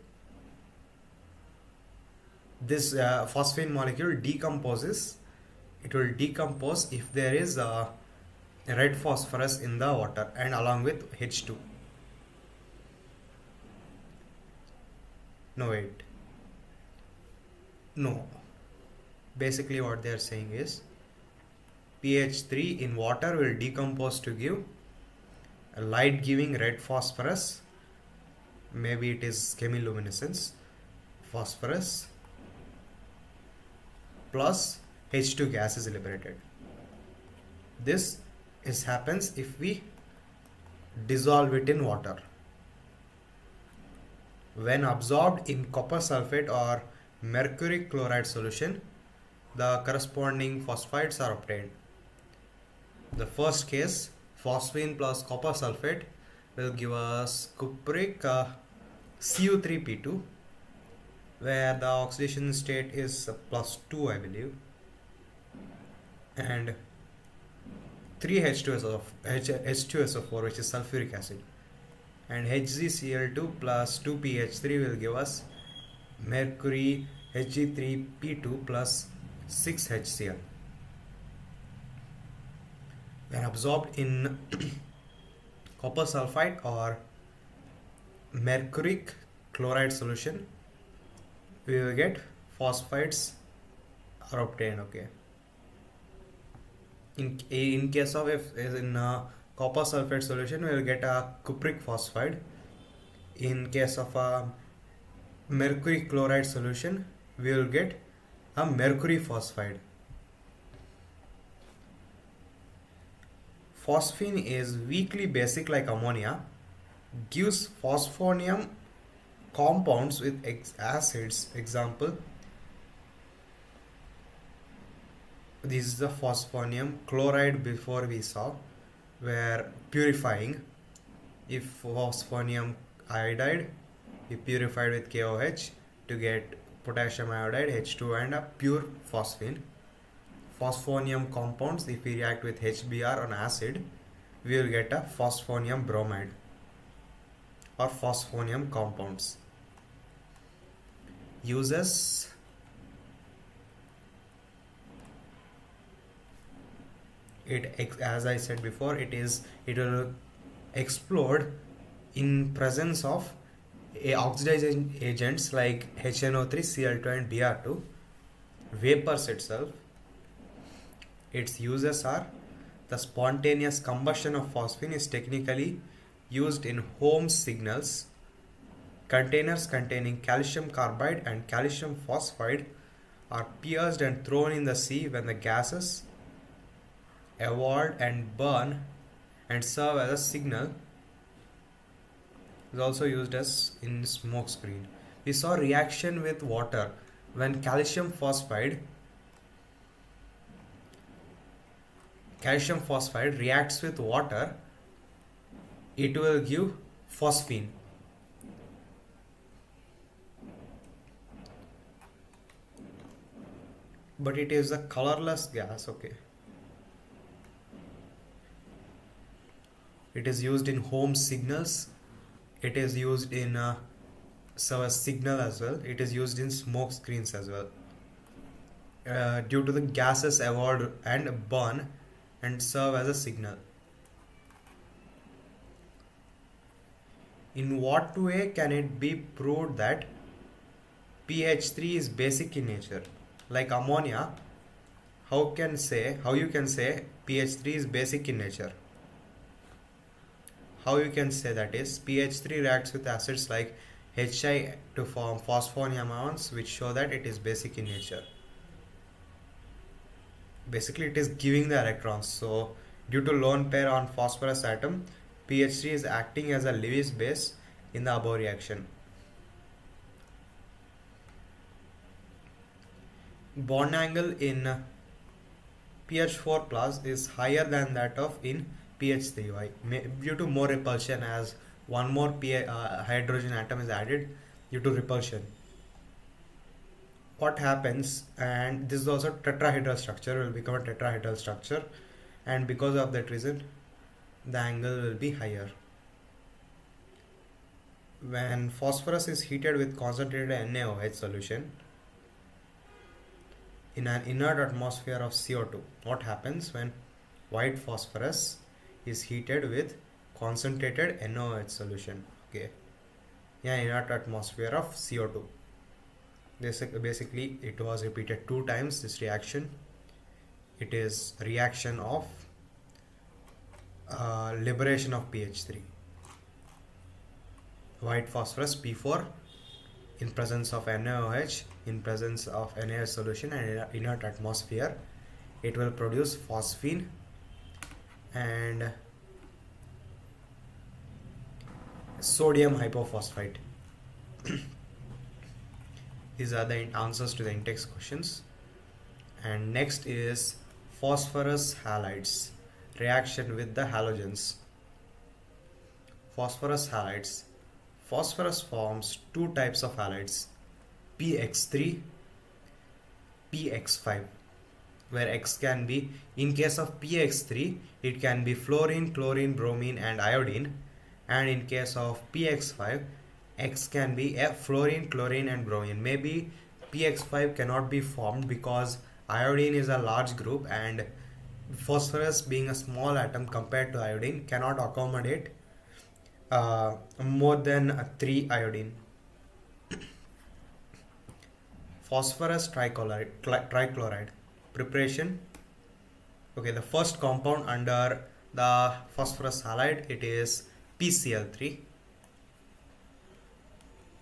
This phosphine molecule decomposes. It will decompose if there is red phosphorus in the water and along with H2. No. Basically what they are saying is pH3 in water will decompose to give a light giving red phosphorus. Maybe it is chemiluminescence. Phosphorus plus H2 gas is liberated. This happens if we dissolve it in water. When absorbed in copper sulfate or mercury chloride solution, the corresponding phosphides are obtained. The first case, phosphine plus copper sulfate, will give us cupric Cu3P2, where the oxidation state is +2, I believe, and 3H2SO4, which is sulfuric acid, and HgCl2 plus 2pH3 will give us mercury Hg3P2 plus 6HCl. When absorbed in copper sulfide or mercuric chloride solution, we will get phosphides are obtained. Okay. In case of if in copper sulfate solution, we will get a cupric phosphide. In case of a mercury chloride solution, we will get a mercury phosphide. Phosphine is weakly basic like ammonia, gives phosphonium compounds with acids. Example, This is the phosphonium chloride before we saw, where purifying, if phosphonium iodide, we purified with KOH to get potassium iodide H2 and a pure phosphine. Phosphonium compounds, if we react with HBr on acid, we will get a phosphonium bromide or phosphonium compounds. Uses: as I said before, it will explode in presence of oxidizing agents like HNO3, Cl2 and Br2, vapors itself. Its uses are: the spontaneous combustion of phosphine is technically used in home signals. Containers containing calcium carbide and calcium phosphide are pierced and thrown in the sea when the gases evolve and burn and serve as a signal. Is also used as in smoke screen. We saw reaction with water. When calcium phosphide reacts with water, it will give phosphine. But it is a colorless gas. Okay. It is used in home signals. It is used in serve signal as well. It is used in smoke screens as well. Due to the gases evolve and burn and serve as a signal. In what way can it be proved that pH3 is basic in nature? Like ammonia, how you can say pH3 is basic in nature? How you can say that is pH3 reacts with acids like HI to form phosphonium ions, which show that it is basic in nature. Basically, it is giving the electrons. So, due to lone pair on phosphorus atom, pH3 is acting as a Lewis base in the above reaction. Bond angle in pH4 plus is higher than that of in pH3. Why? Due to more repulsion, as one more hydrogen atom is added due to repulsion. What happens, and this is also tetrahedral structure, will become a tetrahedral structure, and because of that reason the angle will be higher. When phosphorus is heated with concentrated NaOH solution in an inert atmosphere of CO2, what happens when white phosphorus is heated with concentrated NaOH solution? Okay, in an inert atmosphere of CO2. Basically, it was repeated 2 times, this reaction. It is reaction of liberation of pH3. White phosphorus P4 in presence of NaOH, in presence of NaOH solution and inert atmosphere, it will produce phosphine and sodium hypophosphite. These are the answers to the in-text questions. And next is phosphorus halides, reaction with the halogens. Phosphorus halides. Phosphorus forms 2 types of halides, pX3, pX5, where X can be, in case of pX3, it can be fluorine, chlorine, bromine and iodine, and in case of pX5, X can be a fluorine, chlorine and bromine. Maybe pX5 cannot be formed because iodine is a large group and phosphorus, being a small atom compared to iodine, cannot accommodate more than 3 iodine. Phosphorus trichloride preparation. Okay, the first compound under the phosphorus halide, it is PCl3.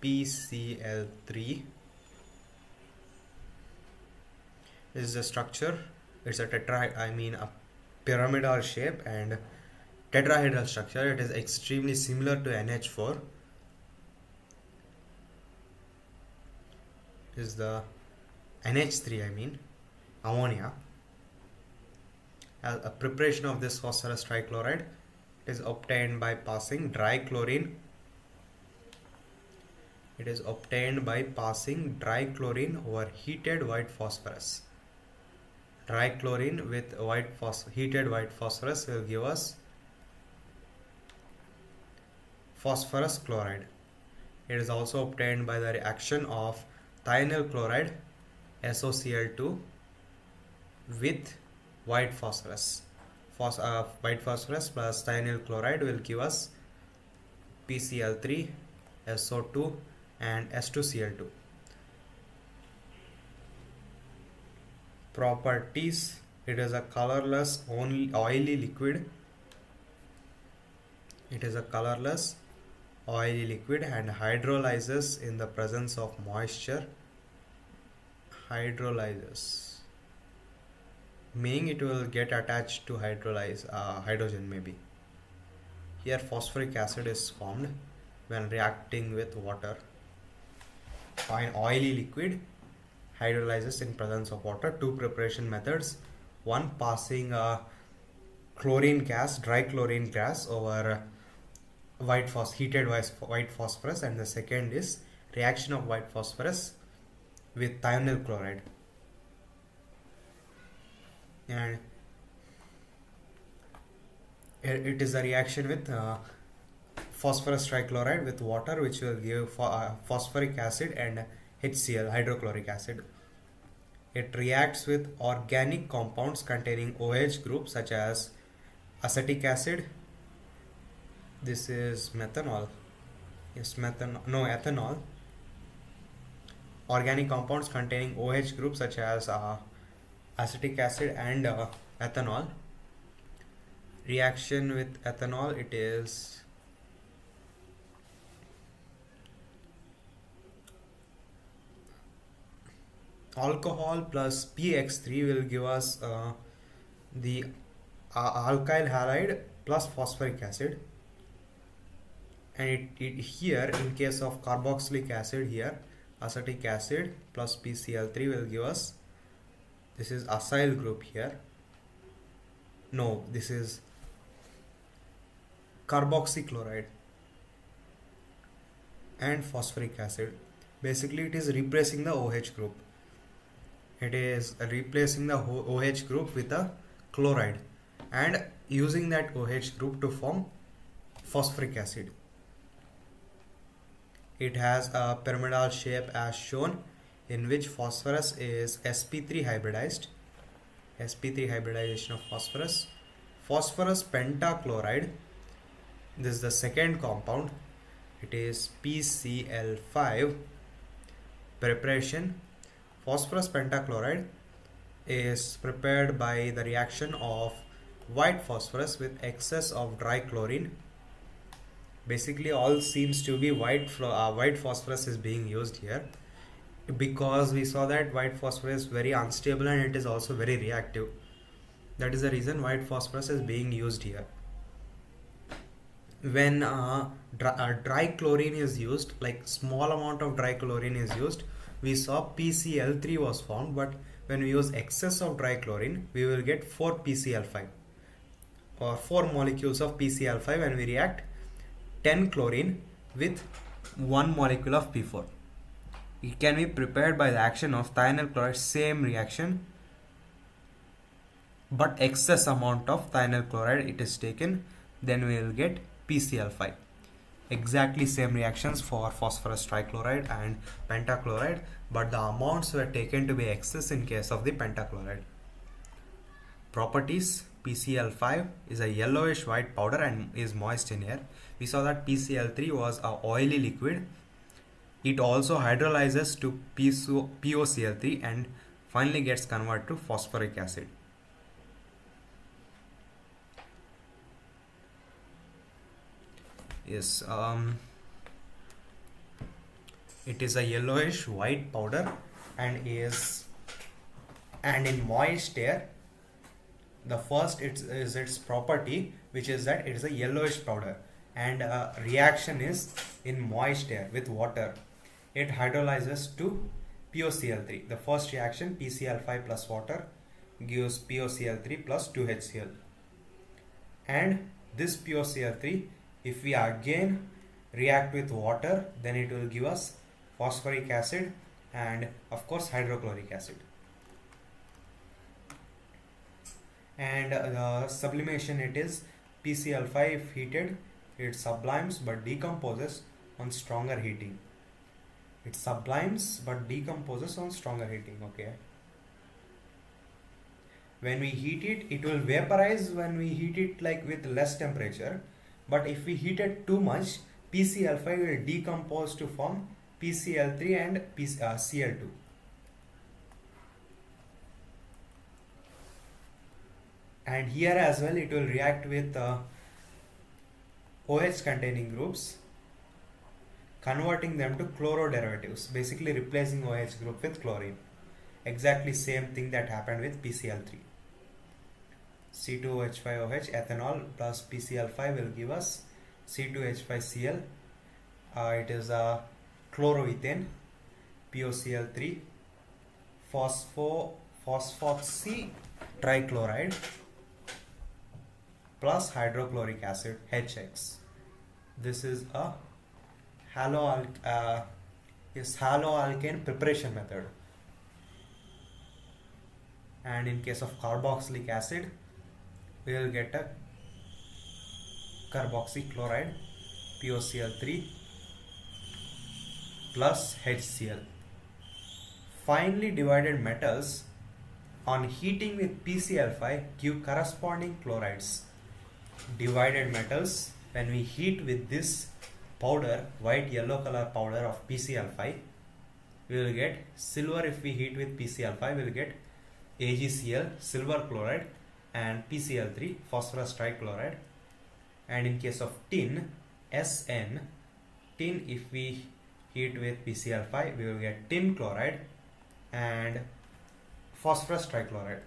PCl3 is the structure. It's a pyramidal shape and tetrahedral structure. It is extremely similar to NH4. Is the NH3, ammonia. A preparation of this phosphorus trichloride is obtained by passing dry chlorine. It is obtained by passing dry chlorine over heated white phosphorus. Dry chlorine with heated white phosphorus will give us phosphorus chloride. It is also obtained by the reaction of thionyl chloride SOCl2 with white phosphorus. White phosphorus plus thionyl chloride will give us PCl3, SO2 and S2Cl2. Properties: it is a colorless, oily liquid. It is a colorless, oily liquid and hydrolyzes in the presence of moisture. Hydrolyzes, meaning it will get attached to hydrogen maybe. Here phosphoric acid is formed when reacting with water. An oily liquid hydrolyzes in presence of water. Two preparation methods: one, passing a chlorine gas, dry chlorine gas over heated white phosphorus, and the second is reaction of white phosphorus with thionyl chloride. And it is a reaction with phosphorus trichloride with water, which will give phosphoric acid and HCl, hydrochloric acid. It reacts with organic compounds containing OH groups such as acetic acid. This is methanol. Yes, ethanol. Organic compounds containing OH groups such as acetic acid and ethanol. Reaction with ethanol, it is alcohol plus PX3 will give us the alkyl halide plus phosphoric acid. And here, in case of carboxylic acid, here acetic acid plus PCl3 will give us, this is acyl group here. No, this is carboxychloride and phosphoric acid. Basically, it is replacing the OH group. It is replacing the OH group with a chloride and using that OH group to form phosphoric acid. It has a pyramidal shape as shown, in which phosphorus is sp3 hybridized. sp3 hybridization of phosphorus. Phosphorus pentachloride, this is the second compound. It is PCl5. Preparation: phosphorus pentachloride is prepared by the reaction of white phosphorus with excess of dry chlorine. Basically, all seems to be white phosphorus is being used here, because we saw that white phosphorus is very unstable and it is also very reactive. That is the reason white phosphorus is being used here. When dry chlorine is used, like small amount of dry chlorine is used, we saw PCl3 was formed, but when we use excess of dry chlorine, we will get 4 PCl5 or 4 molecules of PCl5 when we react 10 chlorine with 1 molecule of P4. It can be prepared by the action of thionyl chloride, same reaction, but excess amount of thionyl chloride it is taken, then we will get PCl5. Exactly same reactions for phosphorus trichloride and pentachloride, but the amounts were taken to be excess in case of the pentachloride. Properties: PCl5 is a yellowish white powder and is moist in air. We saw that PCl3 was a oily liquid. It also hydrolyzes to POCl3 and finally gets converted to phosphoric acid. Yes, it is a yellowish white powder and in moist air. The first is its property, which is that it is a yellowish powder, and reaction is in moist air with water. It hydrolyzes to POCl3. The first reaction, PCl5 plus water, gives POCl3 plus 2HCl. And this POCl3, if we again react with water, then it will give us phosphoric acid and of course hydrochloric acid. And the sublimation, it is PCl5, if heated, it sublimes but decomposes on stronger heating. It sublimes but decomposes on stronger heating. Okay. When we heat it, it will vaporize when we heat it like with less temperature. But if we heat it too much, PCl5 will decompose to form PCl3 and Cl2. And here as well, it will react with OH containing groups, converting them to chloro derivatives, basically replacing OH group with chlorine. Exactly same thing that happened with PCl3. C2H5OH ethanol plus PCl5 will give us C2H5Cl. It is a chloroethane, POCl3, phosphoxy trichloride plus hydrochloric acid, HX. This is a haloalkane preparation method. And in case of carboxylic acid, we will get a carboxychloride, POCl3 plus HCl. Finely divided metals on heating with PCl5 give corresponding chlorides. Divided metals, when we heat with this powder, white yellow color powder of PCl5, we will get silver. If we heat with PCl5, we will get AgCl, silver chloride, and PCl3, phosphorus trichloride. And in case of tin, SN, tin, if we heat with PCl5, we will get tin chloride and phosphorus trichloride.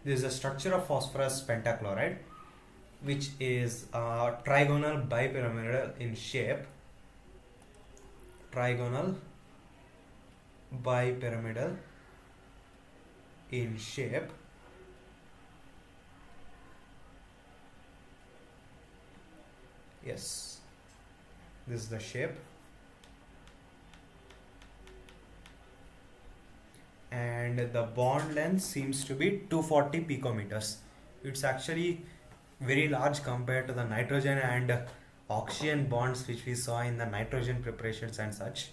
This is the structure of phosphorus pentachloride, which is trigonal bipyramidal in shape. Trigonal bipyramidal in shape. Yes, this is the shape. And the bond length seems to be 240 picometers. It's actually very large compared to the nitrogen and oxygen bonds which we saw in the nitrogen preparations and such,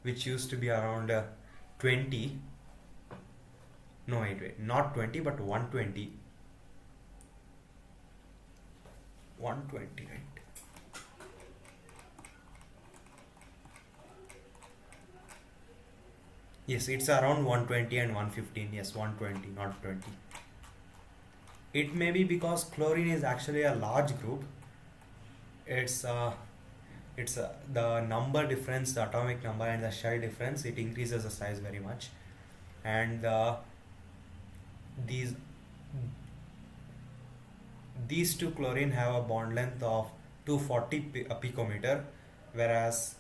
which used to be around 20. No, wait, not 20 but 120. 120, right? Yes, it's around 120 and 115. Yes, 120, not 20. It may be because chlorine is actually a large group. It's the number difference, the atomic number and the shell difference, it increases the size very much. And these two chlorine have a bond length of 240 picometer, whereas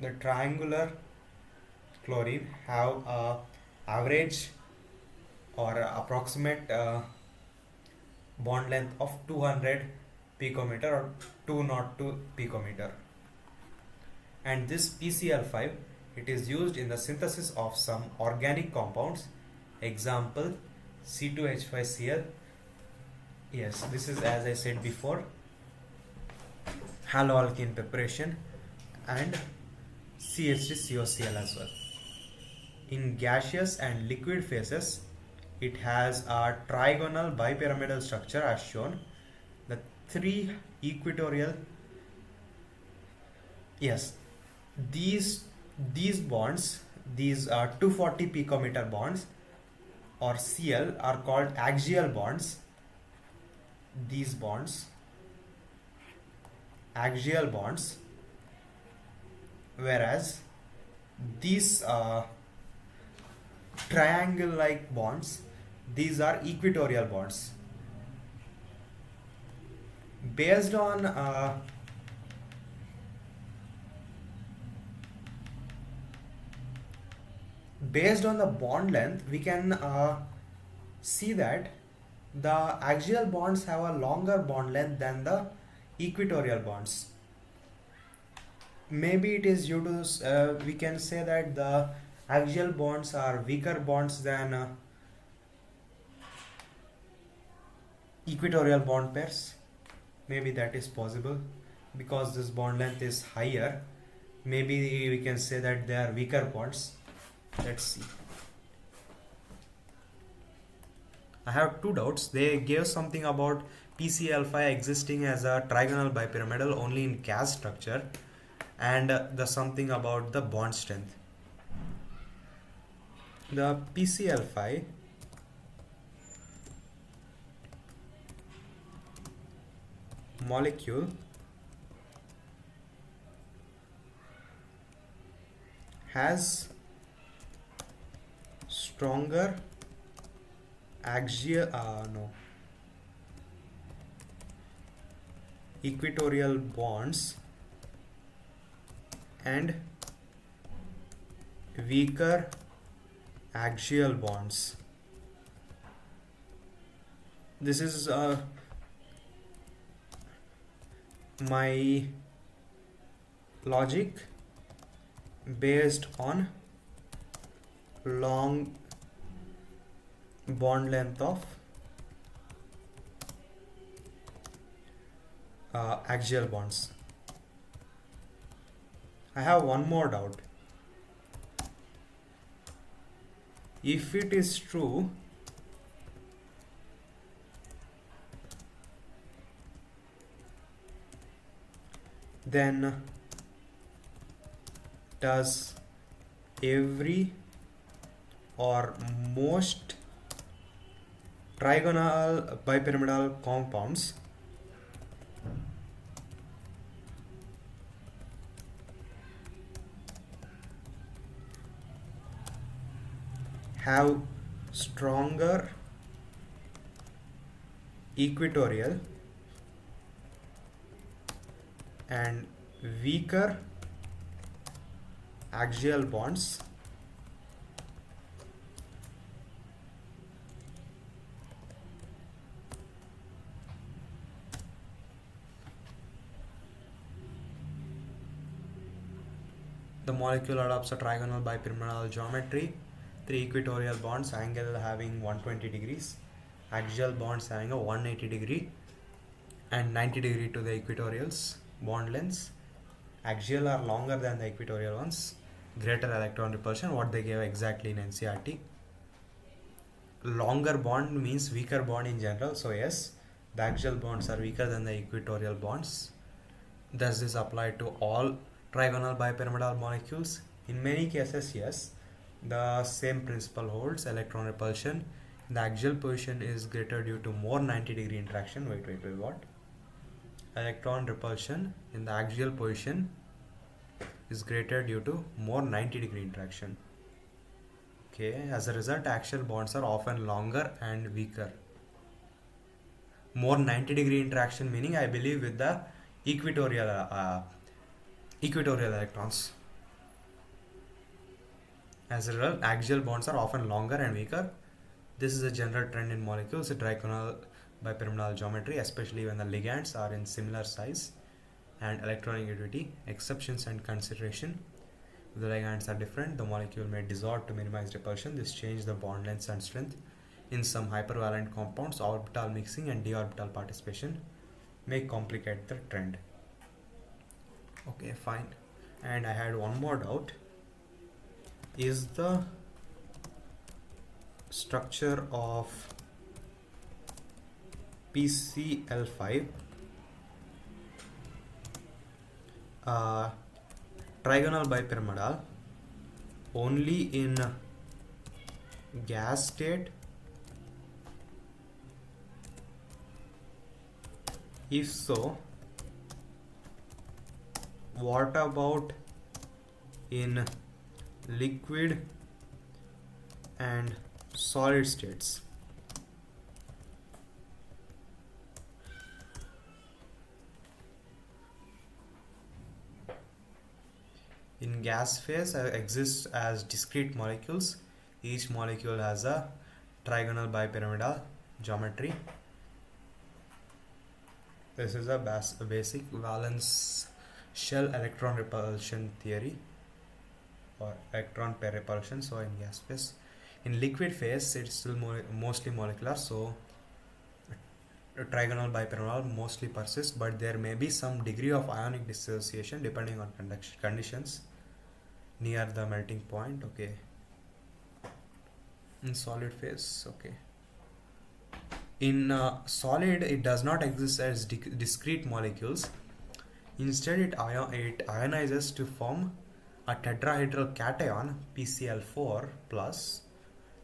the triangular chlorine have a average or approximate bond length of 200 picometer or 202 picometer. And this PCl5, it is used in the synthesis of some organic compounds. Example, C2H5Cl. Yes, this is, as I said before, haloalkane preparation, and CH3COCl as well. In gaseous and liquid phases, it has a trigonal bipyramidal structure as shown. The three equatorial, yes, these bonds, these 240 picometer bonds or Cl are called axial bonds. These bonds, axial bonds, whereas these triangle like bonds, these are equatorial bonds. Based on based on the bond length, we can see that the axial bonds have a longer bond length than the equatorial bonds. Maybe it is due to we can say that the axial bonds are weaker bonds than equatorial bond pairs. Maybe that is possible because this bond length is higher. Maybe we can say that they are weaker bonds. Let's see. I have two doubts. They gave something about PCl5 existing as a trigonal bipyramidal only in gas structure, and the something about the bond strength. The PCl5 molecule has stronger equatorial bonds and weaker axial bonds. This is my logic based on long bond length of axial bonds. I have one more doubt. If it is true, then does every or most trigonal bipyramidal compounds have stronger equatorial and weaker axial bonds? The molecule adopts a trigonal bipyramidal geometry, 3 equatorial bonds, angle having 120 degrees, axial bonds having a 180 degree and 90 degree to the equatorials. Bond lengths, axial are longer than the equatorial ones, greater electron repulsion, what they gave exactly in NCERT. Longer bond means weaker bond in general, so yes, the axial bonds are weaker than the equatorial bonds. Does this apply to all trigonal bipyramidal molecules? In many cases, yes. The same principle holds. Electron repulsion in the axial position is greater due to more 90 degree interaction. Wait, what? Electron repulsion in the axial position is greater due to more 90 degree interaction. Okay, as a result, axial bonds are often longer and weaker. More 90 degree interaction meaning, I believe, with the equatorial electrons. As a result, axial bonds are often longer and weaker. This is a general trend in molecules, trigonal bipyramidal geometry, especially when the ligands are in similar size and electronegativity. Exceptions and consideration: if the ligands are different, the molecule may dissolve to minimize repulsion. This changes the bond length and strength. In some hypervalent compounds, orbital mixing and d orbital participation may complicate the trend. Okay, fine. And I had one more doubt. Is the structure of PCl5 trigonal bipyramidal only in gas state? If so, what about in liquid and solid states? In gas phase exists as discrete molecules. Each molecule has a trigonal bipyramidal geometry. This is a basic valence shell electron repulsion theory or electron pair repulsion. So in gas phase, in liquid phase it's still mostly molecular, so trigonal bipyramidal mostly persists, but there may be some degree of ionic dissociation depending on conditions near the melting point. Okay, in solid phase, okay, in solid it does not exist as discrete molecules. Instead it ionizes to form a tetrahedral cation PCl4 plus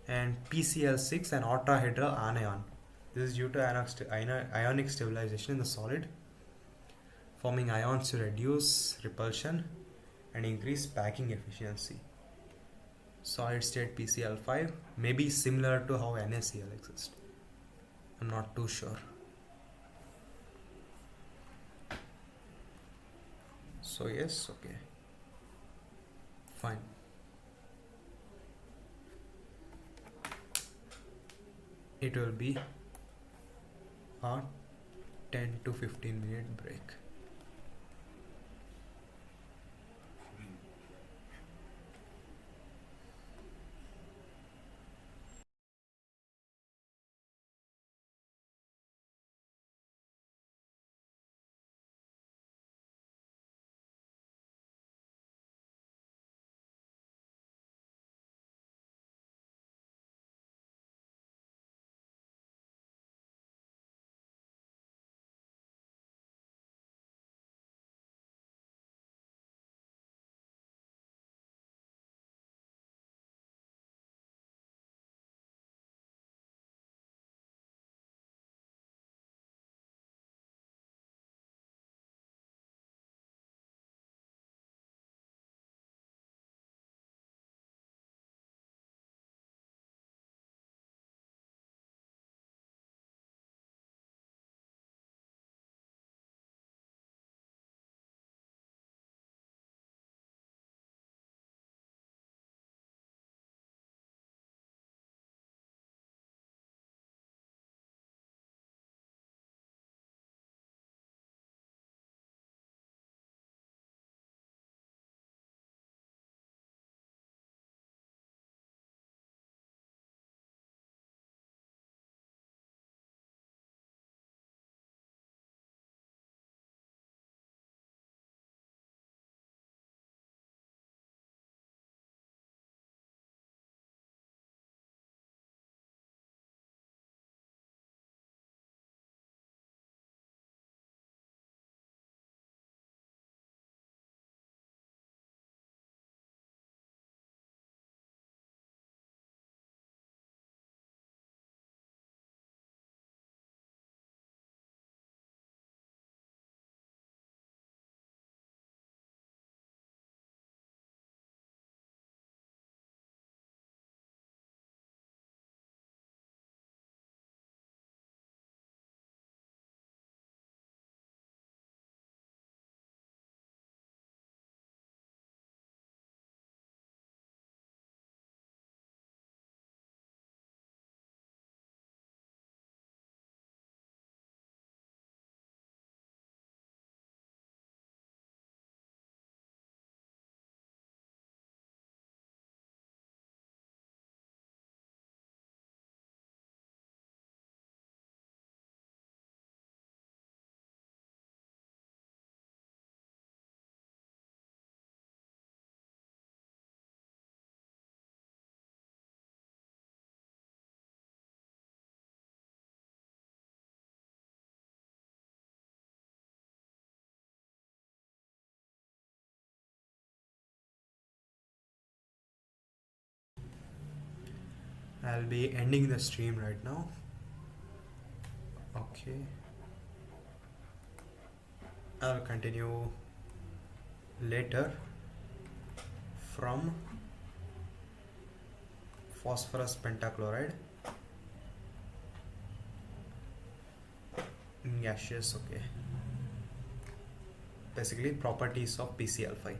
and PCl6 an octahedral anion. This is due to ionic stabilization in the solid, forming ions to reduce repulsion and increase packing efficiency. Solid state PCl5 may be similar to how NaCl exists. I'm not too sure. So yes, okay, fine. It will be a 10 to 15-minute break. I'll be ending the stream right now. Okay, I'll continue later from phosphorus pentachloride in gaseous. Okay, basically properties of PCl5.